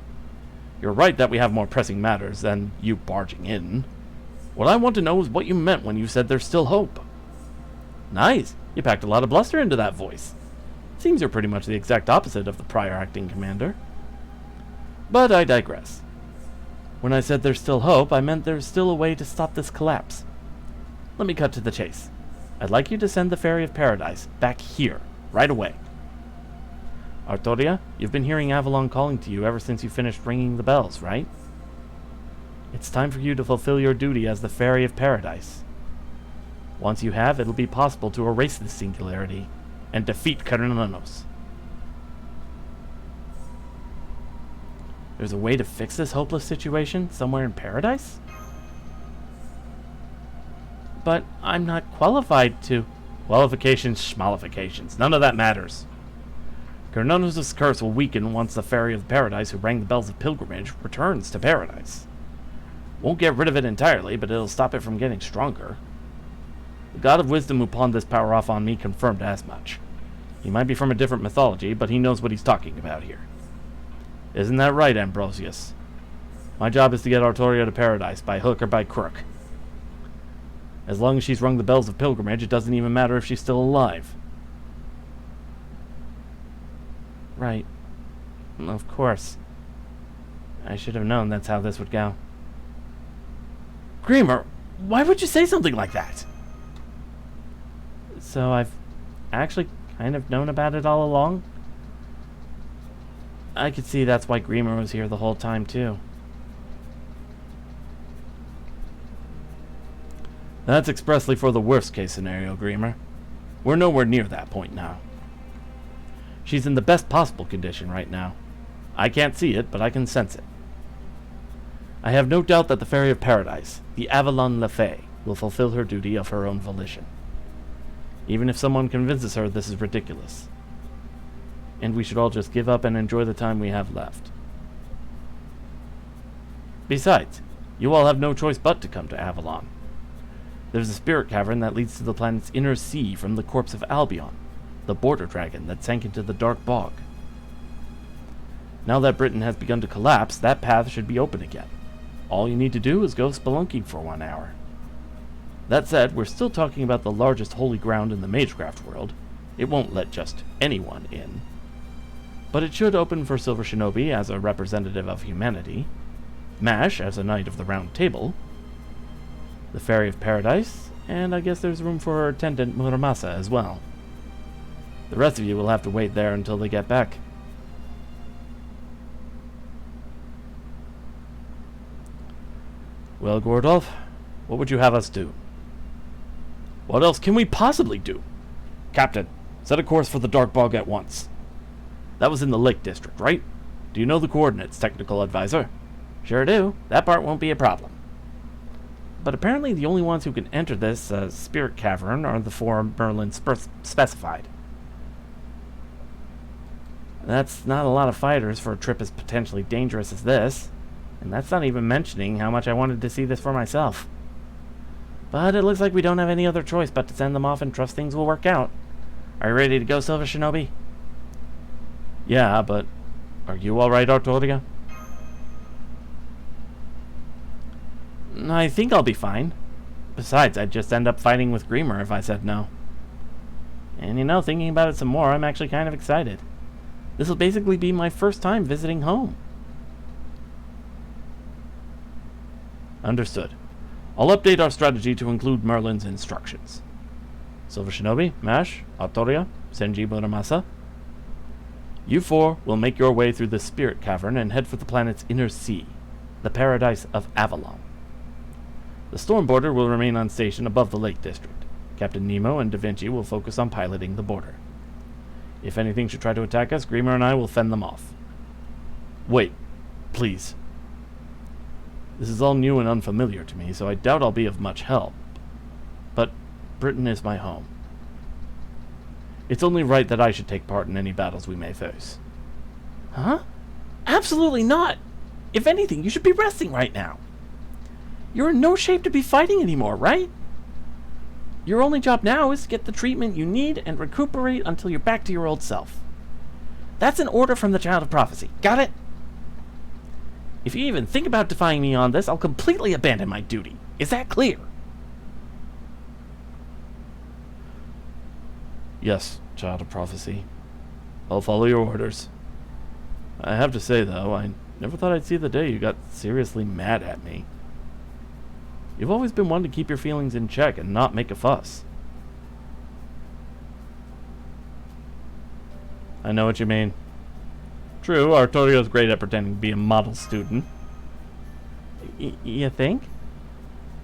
You're right that we have more pressing matters than you barging in. What I want to know is what you meant when you said there's still hope. Nice. You packed a lot of bluster into that voice. Seems you're pretty much the exact opposite of the prior acting commander. But I digress. When I said there's still hope, I meant there's still a way to stop this collapse. Let me cut to the chase. I'd like you to send the Fairy of Paradise back here, right away. Artoria, you've been hearing Avalon calling to you ever since you finished ringing the bells, right? It's time for you to fulfill your duty as the Fairy of Paradise. Once you have, it'll be possible to erase this singularity and defeat Carnanos. There's a way to fix this hopeless situation somewhere in paradise? But I'm not qualified to... Qualifications, schmalifications. None of that matters. Carnanos' curse will weaken once the Fairy of Paradise who rang the bells of pilgrimage returns to paradise. Won't get rid of it entirely, but it'll stop it from getting stronger. The God of Wisdom who pawned this power off on me confirmed as much. He might be from a different mythology, but he knows what he's talking about here. Isn't that right, Ambrosius? My job is to get Artoria to paradise, by hook or by crook. As long as she's rung the bells of pilgrimage, it doesn't even matter if she's still alive. Right. Of course. I should have known that's how this would go. Greamer, why would you say something like that? So I've actually kind of known about it all along? I could see that's why Greamer was here the whole time, too. That's expressly for the worst case scenario, Greamer. We're nowhere near that point now. She's in the best possible condition right now. I can't see it, but I can sense it. I have no doubt that the Fairy of Paradise, the Avalon Le Fae, will fulfill her duty of her own volition. Even if someone convinces her this is ridiculous. And we should all just give up and enjoy the time we have left. Besides, you all have no choice but to come to Avalon. There's a spirit cavern that leads to the planet's inner sea from the corpse of Albion, the border dragon that sank into the dark bog. Now that Britain has begun to collapse, that path should be open again. All you need to do is go spelunking for 1 hour. That said, we're still talking about the largest holy ground in the Magecraft world. It won't let just anyone in. But it should open for Silver Shinobi as a representative of humanity, Mash as a Knight of the Round Table, the Fairy of Paradise, and I guess there's room for her attendant Muramasa as well. The rest of you will have to wait there until they get back. Well, Gordolf, what would you have us do? What else can we possibly do? Captain, set a course for the Dark Bog at once. That was in the Lake District, right? Do you know the coordinates, Technical Advisor? Sure do. That part won't be a problem. But apparently the only ones who can enter this spirit cavern are the 4 Merlin specified. That's not a lot of fighters for a trip as potentially dangerous as this. And that's not even mentioning how much I wanted to see this for myself. But it looks like we don't have any other choice but to send them off and trust things will work out. Are you ready to go, Silver Shinobi? Yeah, but are you alright, Artoria? I think I'll be fine. Besides, I'd just end up fighting with Greamer if I said no. And you know, thinking about it some more, I'm actually kind of excited. This will basically be my first time visiting home. Understood. I'll update our strategy to include Merlin's instructions. Silver Shinobi, Mash, Artoria, Senji Muramasa. You four will make your way through the Spirit Cavern and head for the planet's inner sea, the paradise of Avalon. The storm border will remain on station above the Lake District. Captain Nemo and Da Vinci will focus on piloting the border. If anything should try to attack us, Greamer and I will fend them off. Wait, please. This is all new and unfamiliar to me, so I doubt I'll be of much help. But Britain is my home. It's only right that I should take part in any battles we may face. Huh? Absolutely not! If anything, you should be resting right now. You're in no shape to be fighting anymore, right? Your only job now is to get the treatment you need and recuperate until you're back to your old self. That's an order from the Child of Prophecy. Got it? If you even think about defying me on this, I'll completely abandon my duty. Is that clear? Yes, Child of Prophecy. I'll follow your orders. I have to say, though, I never thought I'd see the day you got seriously mad at me. You've always been one to keep your feelings in check and not make a fuss. I know what you mean. True, Artorio's great at pretending to be a model student. You think?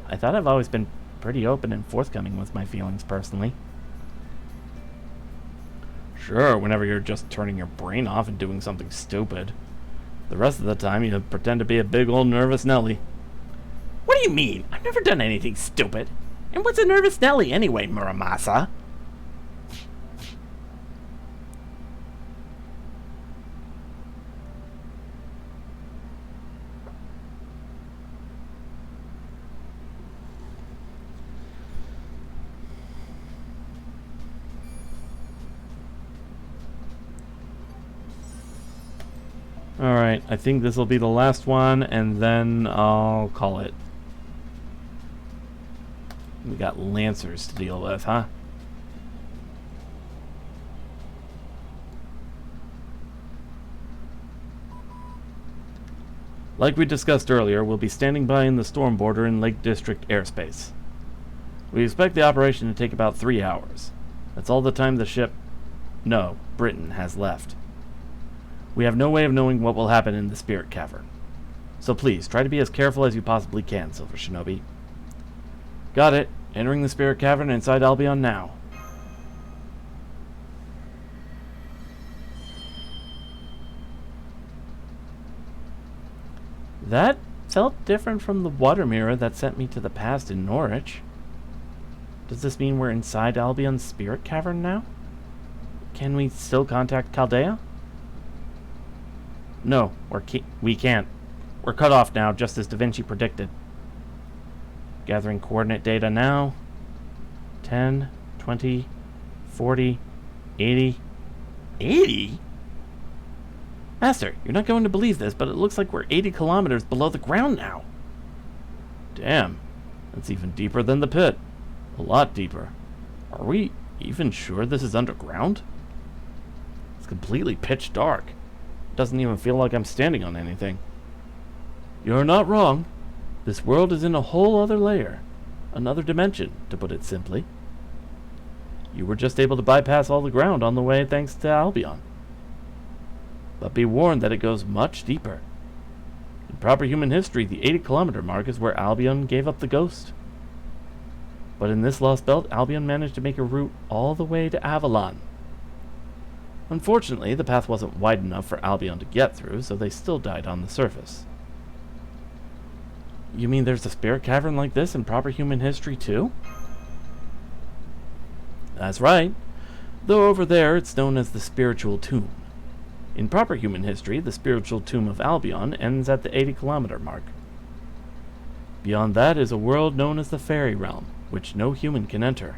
I thought I've always been pretty open and forthcoming with my feelings personally. Sure, whenever you're just turning your brain off and doing something stupid. The rest of the time you pretend to be a big old nervous Nelly. What do you mean? I've never done anything stupid. And what's a nervous Nelly anyway, Muramasa? Alright, I think this will be the last one, and then I'll call it. We got Lancers to deal with, huh? Like we discussed earlier, we'll be standing by in the storm border in Lake District airspace. We expect the operation to take about 3 hours. That's all the time the ship... No, Britain has left. We have no way of knowing what will happen in the Spirit Cavern. So please, try to be as careful as you possibly can, Silver Shinobi. Got it. Entering the Spirit Cavern inside Albion now. That felt different from the water mirror that sent me to the past in Norwich. Does this mean we're inside Albion's Spirit Cavern now? Can we still contact Chaldea? No, we can't. We're cut off now, just as Da Vinci predicted. Gathering coordinate data now. 10, 20, 40, 80. 80? Master, you're not going to believe this, but it looks like we're 80 kilometers below the ground now. Damn, that's even deeper than the pit. A lot deeper. Are we even sure this is underground? It's completely pitch dark. Doesn't even feel like I'm standing on anything. You're not wrong. This world is in a whole other layer. Another dimension, to put it simply. You were just able to bypass all the ground on the way thanks to Albion. But be warned that it goes much deeper. In proper human history, the 80-kilometer mark is where Albion gave up the ghost. But in this lost belt, Albion managed to make a route all the way to Avalon. Unfortunately, the path wasn't wide enough for Albion to get through, so they still died on the surface. You mean there's a spirit cavern like this in proper human history too? That's right. Though over there it's known as the Spiritual Tomb. In proper human history, the Spiritual Tomb of Albion ends at the 80-kilometer mark. Beyond that is a world known as the Fairy Realm, which no human can enter.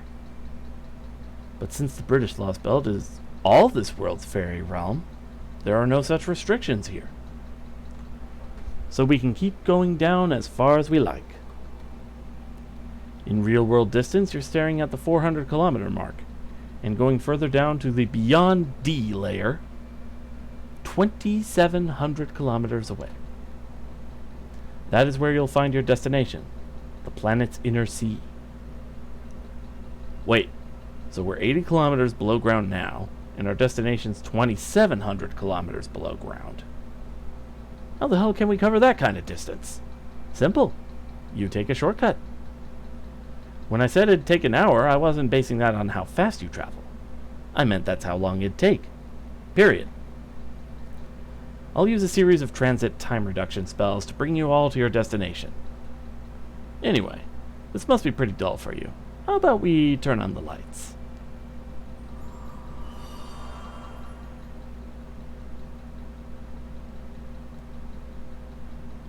But since the British Lost Belt is all this world's fairy realm, there are no such restrictions here. So we can keep going down as far as we like. In real-world distance, you're staring at the 400-kilometer mark, and going further down to the Beyond D layer, 2,700 kilometers away. That is where you'll find your destination, the planet's inner sea. Wait, So we're 80 kilometers below ground now, and our destination's 2,700 kilometers below ground. How the hell can we cover that kind of distance? Simple. You take a shortcut. When I said it'd take an hour, I wasn't basing that on how fast you travel. I meant that's how long it'd take. Period. I'll use a series of transit time reduction spells to bring you all to your destination. Anyway, this must be pretty dull for you. How about we turn on the lights?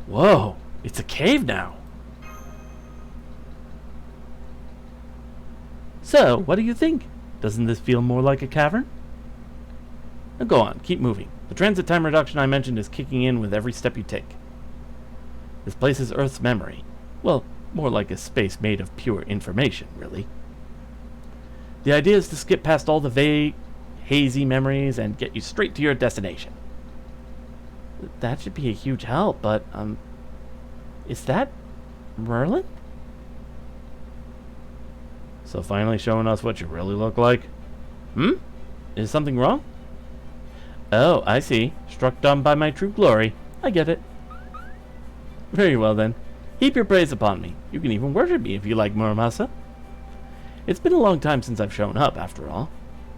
Whoa, it's a cave now. So, what do you think? Doesn't this feel more like a cavern? Now go on, keep moving. The transit time reduction I mentioned is kicking in with every step you take. This place is Earth's memory. Well, more like a space made of pure information, really. The idea is to skip past all the vague, hazy memories and get you straight to your destination. That should be a huge help, but, is that Merlin? So finally showing us what you really look like? Is something wrong? Oh, I see. Struck dumb by my true glory. I get it. Very well then. Heap your praise upon me. You can even worship me if you like, Muramasa. It's been a long time since I've shown up, after all.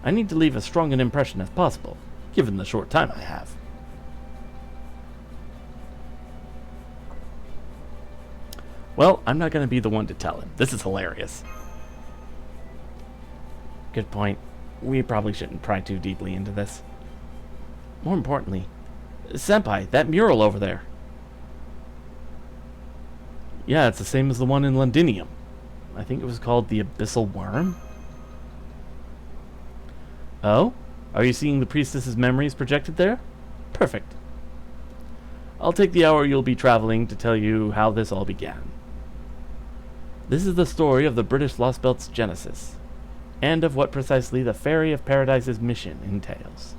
I need to leave as strong an impression as possible, given the short time I have. Well, I'm not going to be the one to tell him. This is hilarious. Good point. We probably shouldn't pry too deeply into this. More importantly, Senpai, that mural over there. Yeah, it's the same as the one in Londinium. I think it was called the Abyssal Worm. Oh? Are you seeing the priestess's memories projected there? Perfect. I'll take the hour you'll be traveling to tell you how this all began. This is the story of the British Lost Belt's genesis, and of what precisely the Fairy of Paradise's mission entails.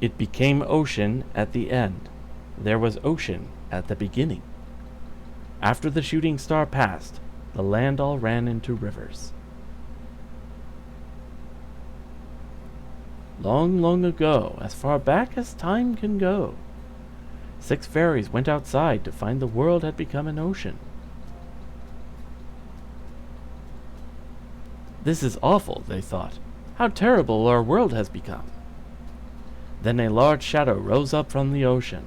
It became ocean at the end. There was ocean at the beginning. After the shooting star passed, the land all ran into rivers. Long, long ago, as far back as time can go, 6 fairies went outside to find the world had become an ocean. This is awful, they thought. How terrible our world has become. Then a large shadow rose up from the ocean.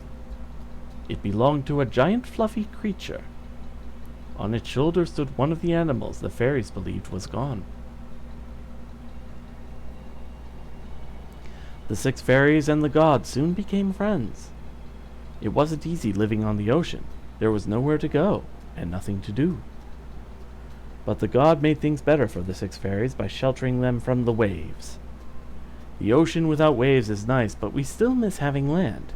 It belonged to a giant fluffy creature. On its shoulder stood one of the animals the fairies believed was gone. The 6 fairies and the gods soon became friends. It wasn't easy living on the ocean. There was nowhere to go, and nothing to do. But the god made things better for the 6 fairies by sheltering them from the waves. The ocean without waves is nice, but we still miss having land.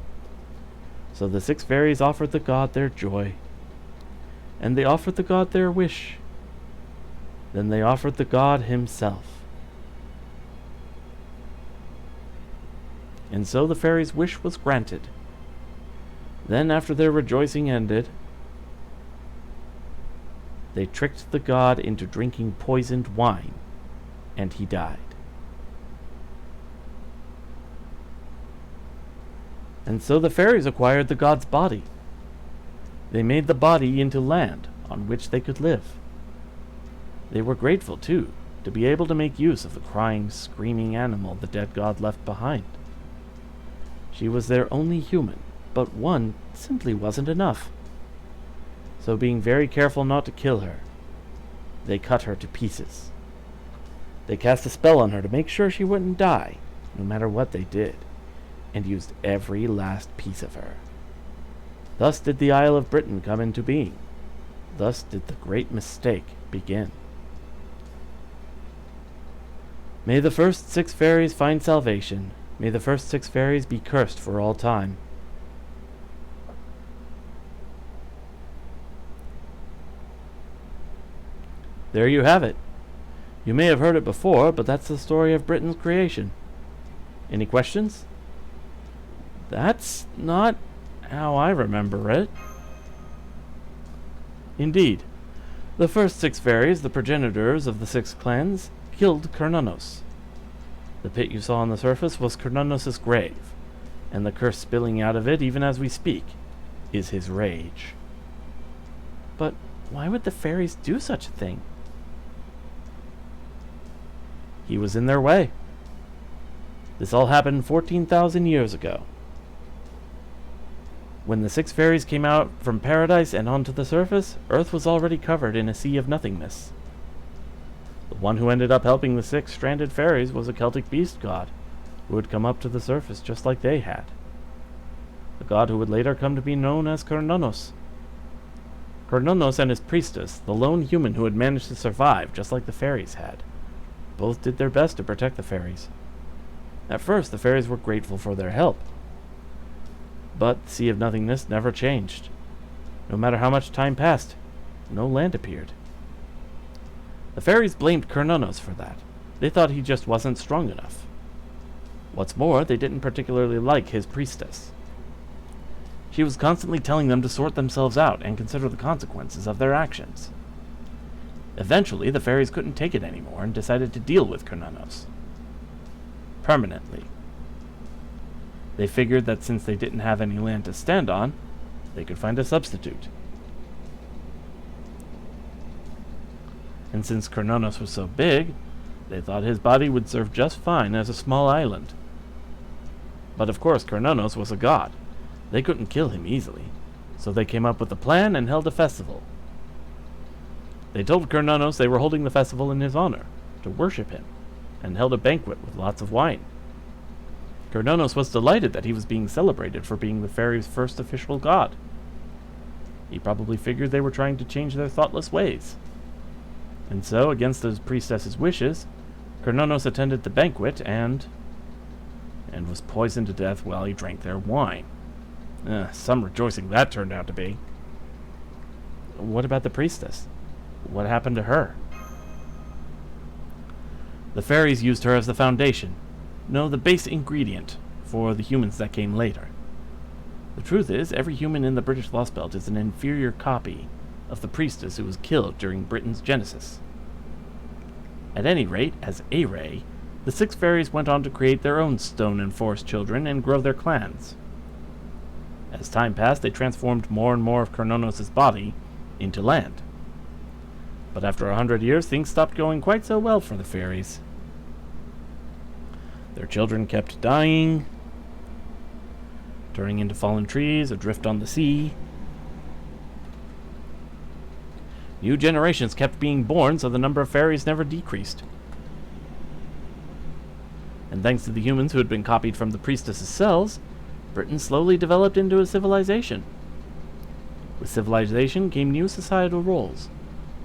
So the 6 fairies offered the god their joy. And they offered the god their wish. Then they offered the god himself. And so the fairies' wish was granted. Then, after their rejoicing ended, they tricked the god into drinking poisoned wine, and he died. And so the fairies acquired the god's body. They made the body into land on which they could live. They were grateful, too, to be able to make use of the crying, screaming animal the dead god left behind. She was their only human, but one simply wasn't enough. So being very careful not to kill her, they cut her to pieces. They cast a spell on her to make sure she wouldn't die, no matter what they did, and used every last piece of her. Thus did the Isle of Britain come into being. Thus did the great mistake begin. May the first 6 fairies find salvation. May the first 6 fairies be cursed for all time. There you have it. You may have heard it before, but that's the story of Britain's creation. Any questions? That's not how I remember it. Indeed, the first 6 fairies, the progenitors of the 6 clans, killed Cernunnos. The pit you saw on the surface was Cernunnos' grave, and the curse spilling out of it, even as we speak, is his rage. But why would the fairies do such a thing? He was in their way. This all happened 14,000 years ago. When the 6 fairies came out from paradise and onto the surface, Earth was already covered in a sea of nothingness. The one who ended up helping the 6 stranded fairies was a Celtic beast god, who had come up to the surface just like they had. A god who would later come to be known as Cernunnos. Cernunnos and his priestess, the lone human who had managed to survive just like the fairies had, both did their best to protect the fairies. At first, the fairies were grateful for their help. But the Sea of Nothingness never changed. No matter how much time passed, no land appeared. The fairies blamed Cernunnos for that. They thought he just wasn't strong enough. What's more, they didn't particularly like his priestess. She was constantly telling them to sort themselves out and consider the consequences of their actions. Eventually, the fairies couldn't take it anymore and decided to deal with Cernunnos. Permanently. They figured that since they didn't have any land to stand on, they could find a substitute. And since Cernunnos was so big, they thought his body would serve just fine as a small island. But of course, Cernunnos was a god. They couldn't kill him easily, so they came up with a plan and held a festival. They told Cernunnos they were holding the festival in his honor, to worship him, and held a banquet with lots of wine. Cernunnos was delighted that he was being celebrated for being the fairies' first official god. He probably figured they were trying to change their thoughtless ways. And so, against his priestess's wishes, Cernunnos attended the banquet and was poisoned to death while he drank their wine. Some rejoicing that turned out to be. What about the priestess? What happened to her? The fairies used her as the foundation. No, the base ingredient for the humans that came later. The truth is, every human in the British Lost Belt is an inferior copy of the priestess who was killed during Britain's genesis. At any rate, as a ray, the 6 fairies went on to create their own stone and forest children and grow their clans. As time passed, they transformed more and more of Cernunnos' body into land. But after 100 years, things stopped going quite so well for the fairies. Their children kept dying, turning into fallen trees adrift on the sea. New generations kept being born, so the number of fairies never decreased. And thanks to the humans who had been copied from the priestess's cells, Britain slowly developed into a civilization. With civilization came new societal roles.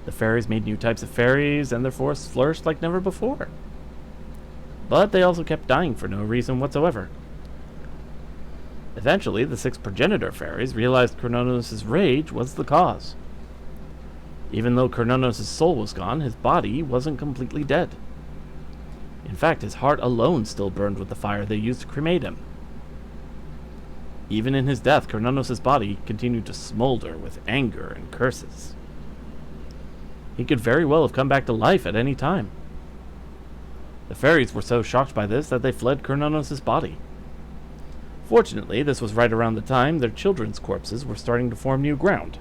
The fairies made new types of fairies, and their forests flourished like never before. But they also kept dying for no reason whatsoever. Eventually, the 6 progenitor fairies realized Cernunnos' rage was the cause. Even though Cernunnos' soul was gone, his body wasn't completely dead. In fact, his heart alone still burned with the fire they used to cremate him. Even in his death, Cernunnos' body continued to smolder with anger and curses. He could very well have come back to life at any time. The fairies were so shocked by this that they fled Cernunnos' body. Fortunately, this was right around the time their children's corpses were starting to form new ground.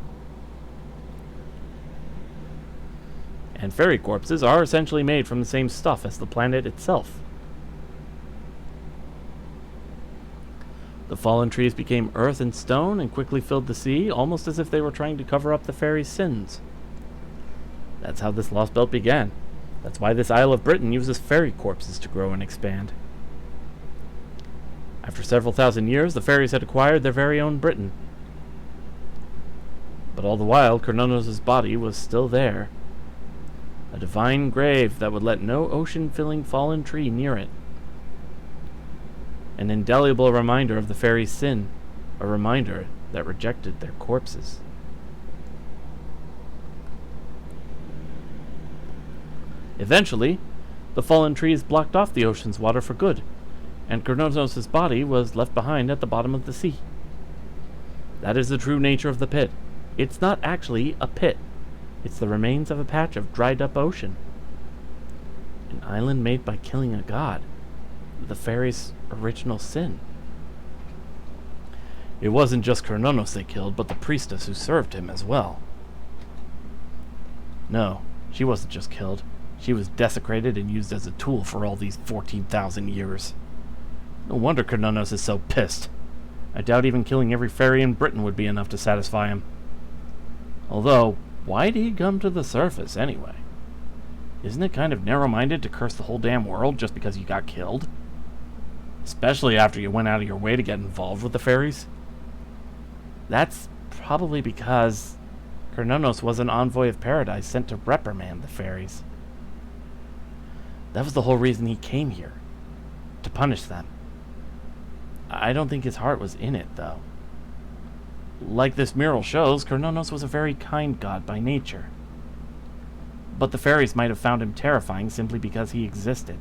And fairy corpses are essentially made from the same stuff as the planet itself. The fallen trees became earth and stone and quickly filled the sea, almost as if they were trying to cover up the fairies' sins. That's how this Lost Belt began. That's why this Isle of Britain uses fairy corpses to grow and expand. After several thousand years, the fairies had acquired their very own Britain. But all the while, Cernunnos' body was still there. A divine grave that would let no ocean-filling fallen tree near it. An indelible reminder of the fairies' sin, a reminder that rejected their corpses. Eventually, the fallen trees blocked off the ocean's water for good, and Cernunnos' body was left behind at the bottom of the sea. That is the true nature of the pit, It's not actually a pit. It's the remains of a patch of dried up ocean. An island made by killing a god. The fairy's original sin. It wasn't just Chrononos they killed, but the priestess who served him as well. No, she wasn't just killed. She was desecrated and used as a tool for all these 14,000 years. No wonder Chrononos is so pissed. I doubt even killing every fairy in Britain would be enough to satisfy him. Although, why did he come to the surface anyway? Isn't it kind of narrow-minded to curse the whole damn world just because you got killed? Especially after you went out of your way to get involved with the fairies? That's probably because Chrononos was an envoy of paradise sent to reprimand the fairies. That was the whole reason he came here. To punish them. I don't think his heart was in it, though. Like this mural shows, Chrononos was a very kind god by nature. But the fairies might have found him terrifying simply because he existed.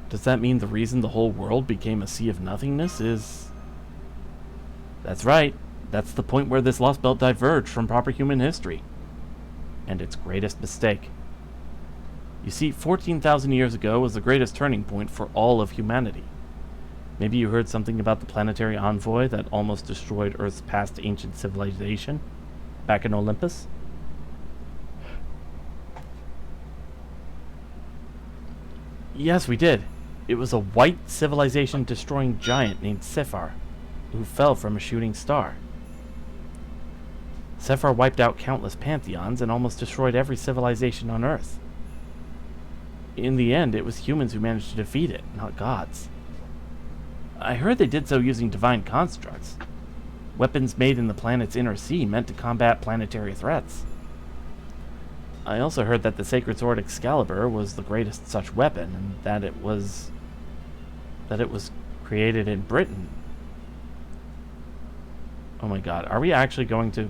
Does that mean the reason the whole world became a sea of nothingness is... That's right. That's the point where this Lost Belt diverged from proper human history. And its greatest mistake. You see, 14,000 years ago was the greatest turning point for all of humanity. Maybe you heard something about the planetary envoy that almost destroyed Earth's past ancient civilization back in Olympus? Yes, we did. It was a white civilization-destroying giant named Sephar, who fell from a shooting star. Sephar wiped out countless pantheons and almost destroyed every civilization on Earth. In the end, it was humans who managed to defeat it, not gods. I heard they did so using divine constructs. Weapons made in the planet's inner sea meant to combat planetary threats. I also heard that the sacred sword Excalibur was the greatest such weapon, and that it was created in Britain. Oh my god, are we actually going to...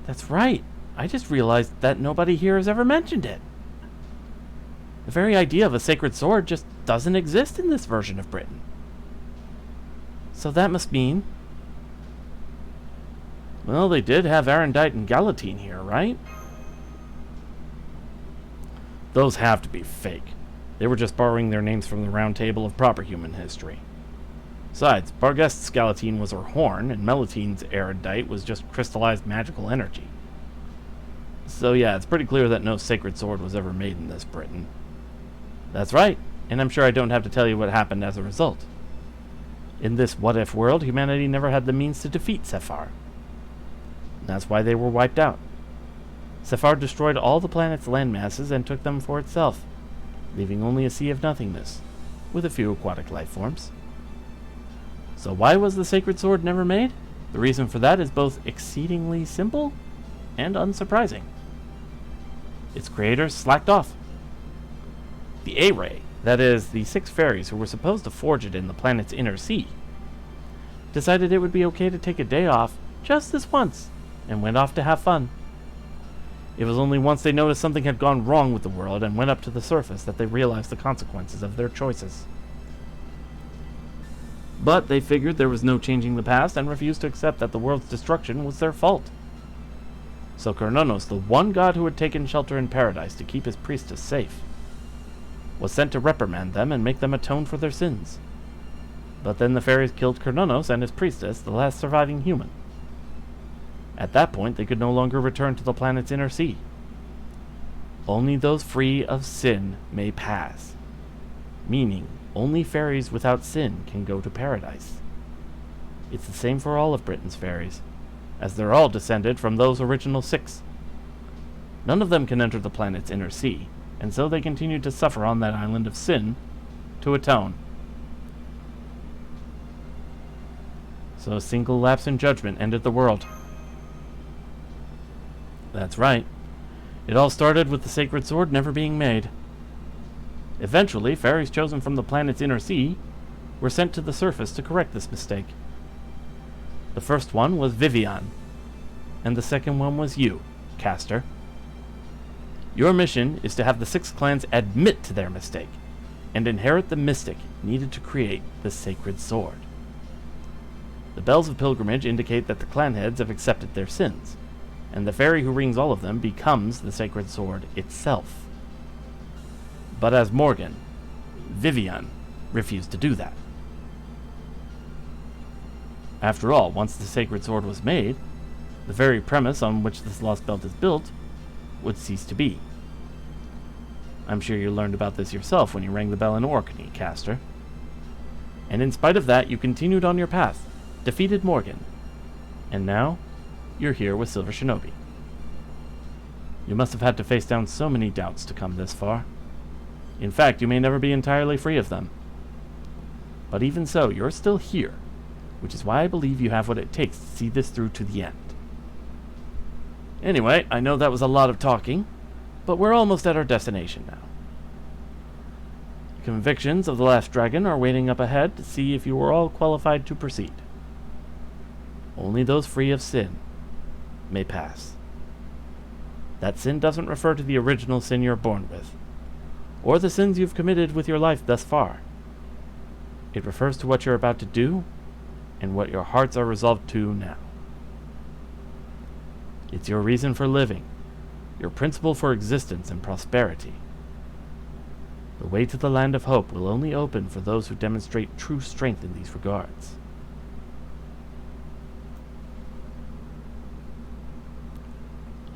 That's right! I just realized that nobody here has ever mentioned it. The very idea of a sacred sword just doesn't exist in this version of Britain. So that must mean... Well, they did have Arendite and Galatine here, right? Those have to be fake. They were just borrowing their names from the round table of proper human history. Besides, Barghest's Galatine was her horn, and Melatine's Arendite was just crystallized magical energy. So yeah, it's pretty clear that no sacred sword was ever made in this Britain. That's right, and I'm sure I don't have to tell you what happened as a result. In this what-if world, humanity never had the means to defeat Sephar. That's why they were wiped out. Sephar destroyed all the planet's landmasses and took them for itself, leaving only a sea of nothingness, with a few aquatic life forms. So why was the sacred sword never made? The reason for that is both exceedingly simple and unsurprising. Its creators slacked off. The A-Ray, that is, the 6 fairies who were supposed to forge it in the planet's inner sea, decided it would be okay to take a day off just this once, and went off to have fun. It was only once they noticed something had gone wrong with the world and went up to the surface that they realized the consequences of their choices. But they figured there was no changing the past and refused to accept that the world's destruction was their fault. So Chrononos, the one god who had taken shelter in paradise to keep his priestess safe, was sent to reprimand them and make them atone for their sins. But then the fairies killed Chrononos and his priestess, the last surviving human. At that point, they could no longer return to the planet's inner sea. Only those free of sin may pass, meaning only fairies without sin can go to paradise. It's the same for all of Britain's fairies, as they're all descended from those original 6. None of them can enter the planet's inner sea, and so they continue to suffer on that island of sin to atone. So a single lapse in judgment ended the world. That's right. It all started with the sacred sword never being made. Eventually, fairies chosen from the planet's inner sea were sent to the surface to correct this mistake. The first one was Vivian, and the second one was you, Castor. Your mission is to have the 6 clans admit to their mistake, and inherit the mystic needed to create the sacred sword. The bells of pilgrimage indicate that the clan heads have accepted their sins, and the fairy who rings all of them becomes the sacred sword itself. But as Morgan, Vivian refused to do that. After all, once the sacred sword was made, the very premise on which this lost belt is built would cease to be. I'm sure you learned about this yourself when you rang the bell in Orkney, Caster. And in spite of that, you continued on your path, defeated Morgan, and now you're here with Silver Shinobi. You must have had to face down so many doubts to come this far. In fact, you may never be entirely free of them. But even so, you're still here, which is why I believe you have what it takes to see this through to the end. Anyway, I know that was a lot of talking, but we're almost at our destination now. Convictions of the last dragon are waiting up ahead to see if you are all qualified to proceed. Only those free of sin may pass. That sin doesn't refer to the original sin you're born with, or the sins you've committed with your life thus far. It refers to what you're about to do, and what your hearts are resolved to now. It's your reason for living, your principle for existence and prosperity. The way to the land of hope will only open for those who demonstrate true strength in these regards.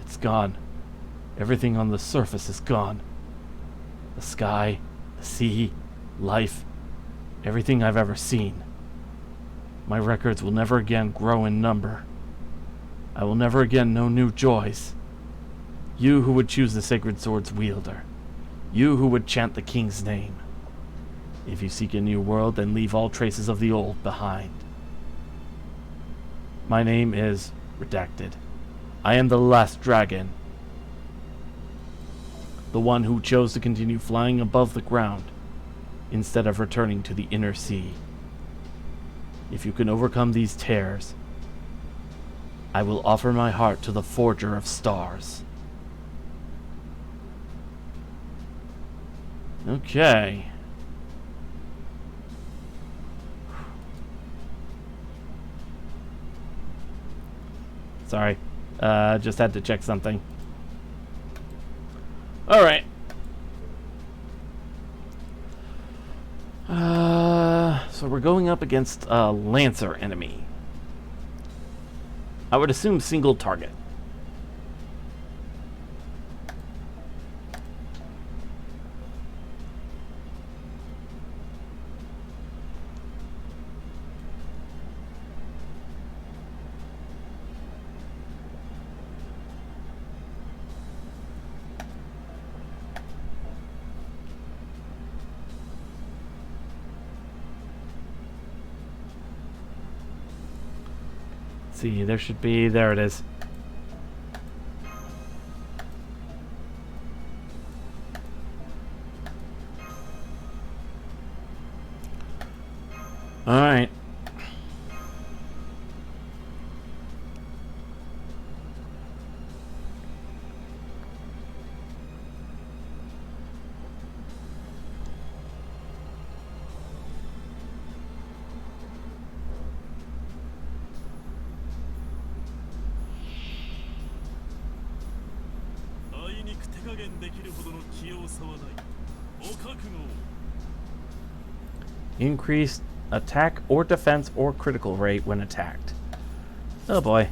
It's gone. Everything on the surface is gone. The sky, the sea, life, everything I've ever seen. My records will never again grow in number. I will never again know new joys. You who would choose the sacred sword's wielder. You who would chant the king's name. If you seek a new world, then leave all traces of the old behind. My name is Redacted. I am the last dragon. The one who chose to continue flying above the ground instead of returning to the inner sea. If you can overcome these tears, I will offer my heart to the Forger of Stars. Okay. Sorry. Just had to check something. Alright. So we're going up against a Lancer enemy. I would assume single target. See, there should be, there it is. All right. Increased attack or defense or critical rate when attacked. Oh boy.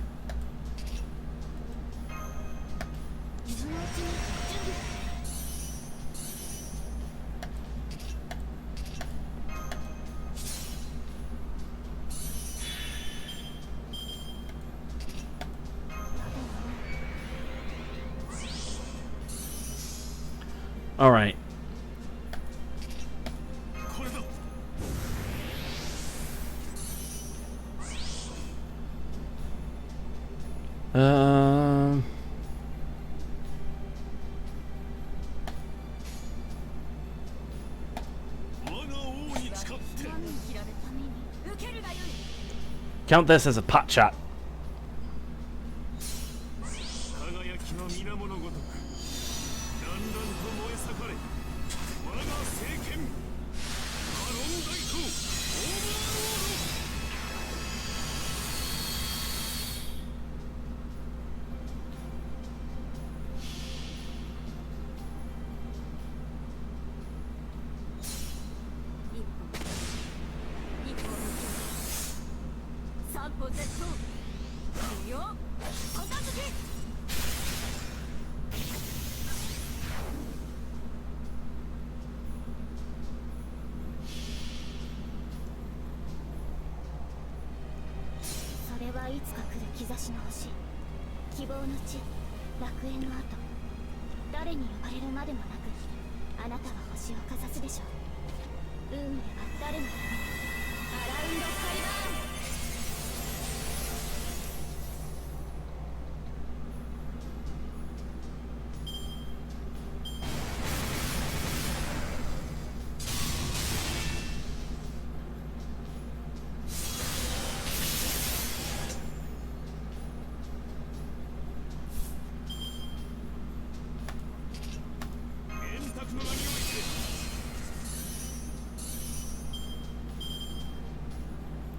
All right. Count this as a pot shot. はいつか来る兆しの星、希望の地、楽園の後、誰に呼ばれるまでもなくあなたは星をかざすでしょう。運命は誰のために。アラウンドカリバーン。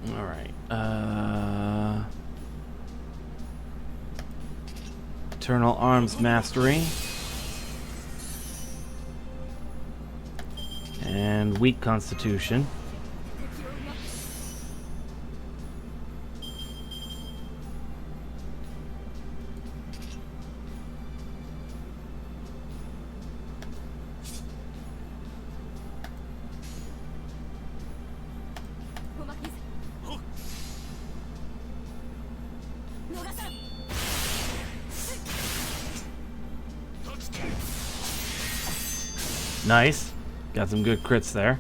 All right. Eternal Arms Mastery. And Weak Constitution. Nice. Got some good crits there.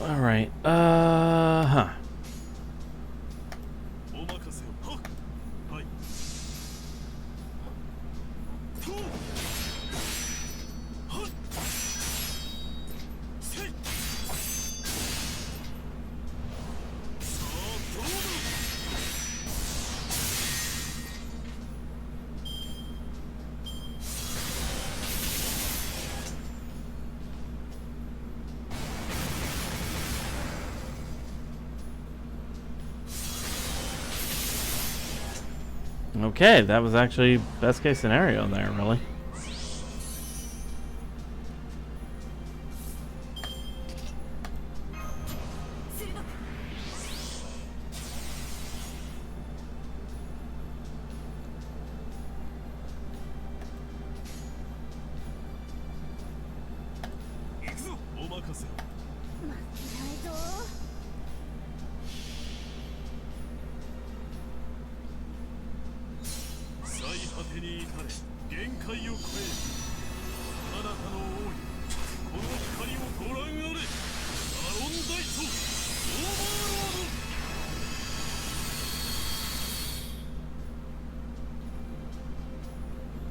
All right. Huh. Okay, that was actually best case scenario there, really.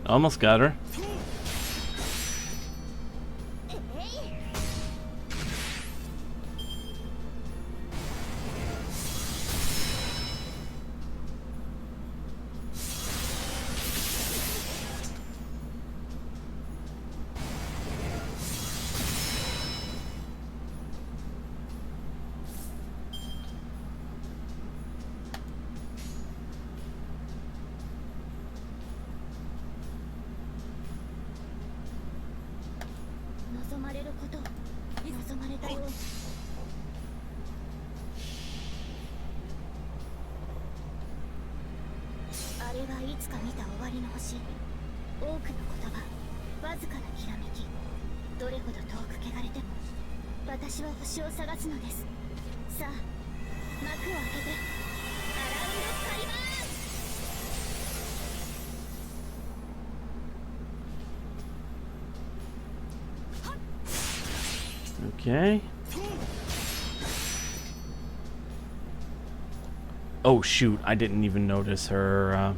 Almost got her. Okay. Oh shoot, I didn't even notice her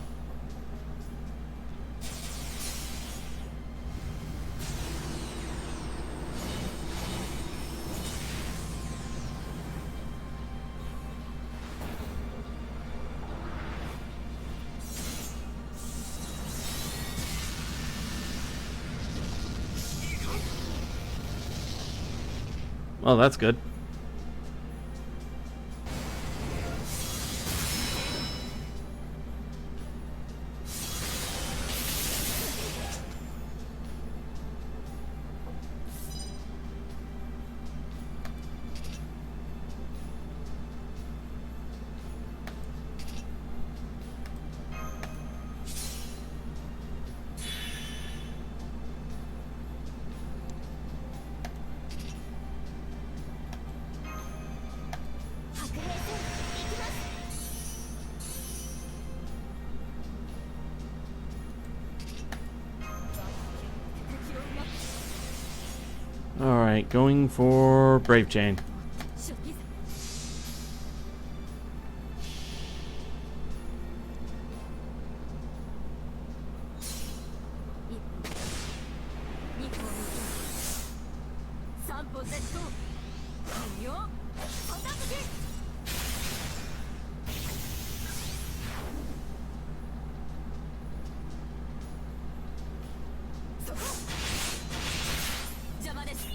well, that's good. Alright, going for Brave Chain. 初期差一歩二歩三歩 Z 無用片付けそこ邪魔です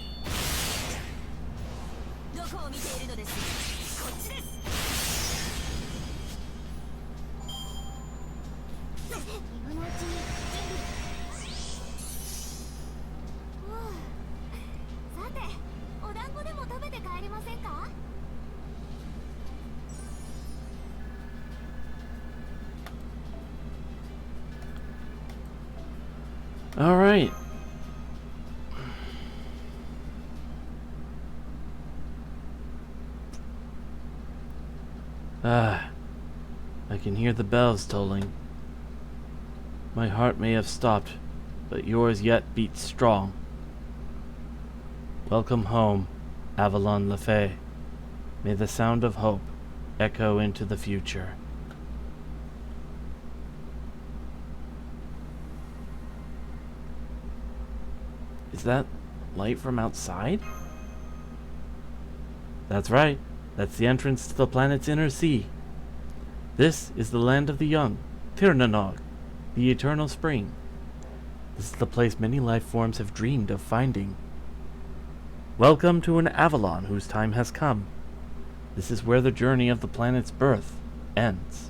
どこを見ているのですこっちです今のうちに準備さてお団子でも食べて帰りませんか Alright. I can hear the bells tolling. My heart may have stopped, but yours yet beats strong. Welcome home, Avalon Le Fae. May the sound of hope echo into the future. Is that light from outside? That's right. That's the entrance to the planet's inner sea. This is the land of the young, Tirnanog, the eternal spring. This is the place many life forms have dreamed of finding. Welcome to an Avalon whose time has come. This is where the journey of the planet's birth ends.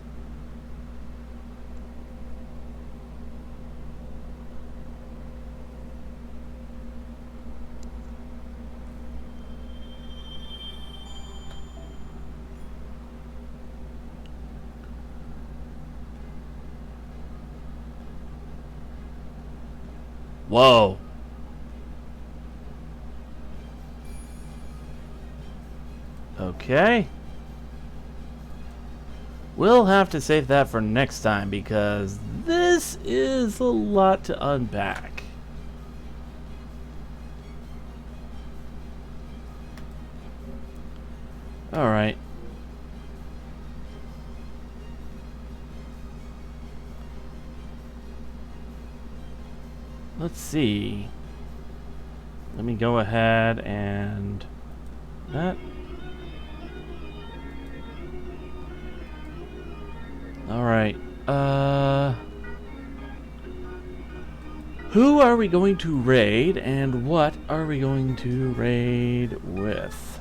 Whoa. Okay. We'll have to save that for next time because this is a lot to unpack. Alright. Let's see. Let me go ahead and that. All right. Who are we going to raid and what are we going to raid with?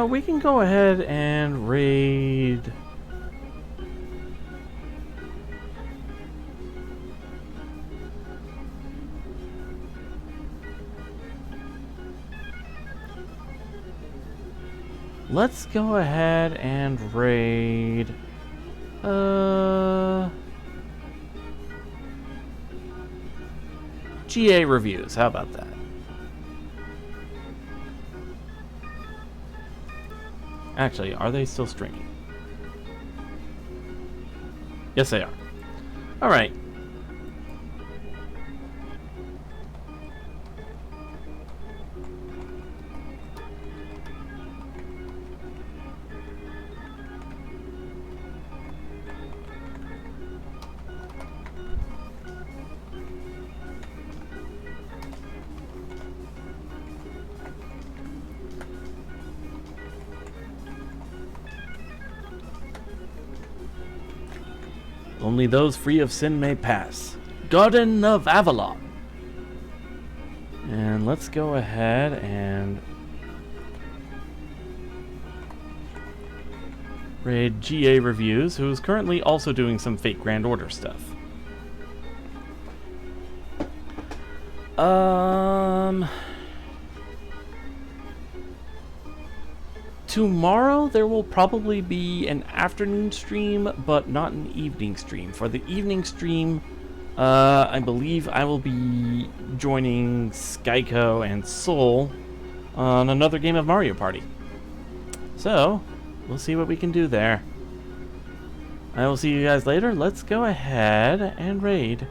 We can go ahead and raid. Let's go ahead and raid. GA reviews. How about that? Actually, are they still streaming? Yes, they are. Alright. Only those free of sin may pass. Garden of Avalon. And let's go ahead and raid GA Reviews, who is currently also doing some fake Grand Order stuff. Tomorrow there will probably be an afternoon stream, but not an evening stream. For the evening stream, I believe I will be joining Skyco and Soul on another game of Mario Party. So, we'll see what we can do there. I will see you guys later. Let's go ahead and raid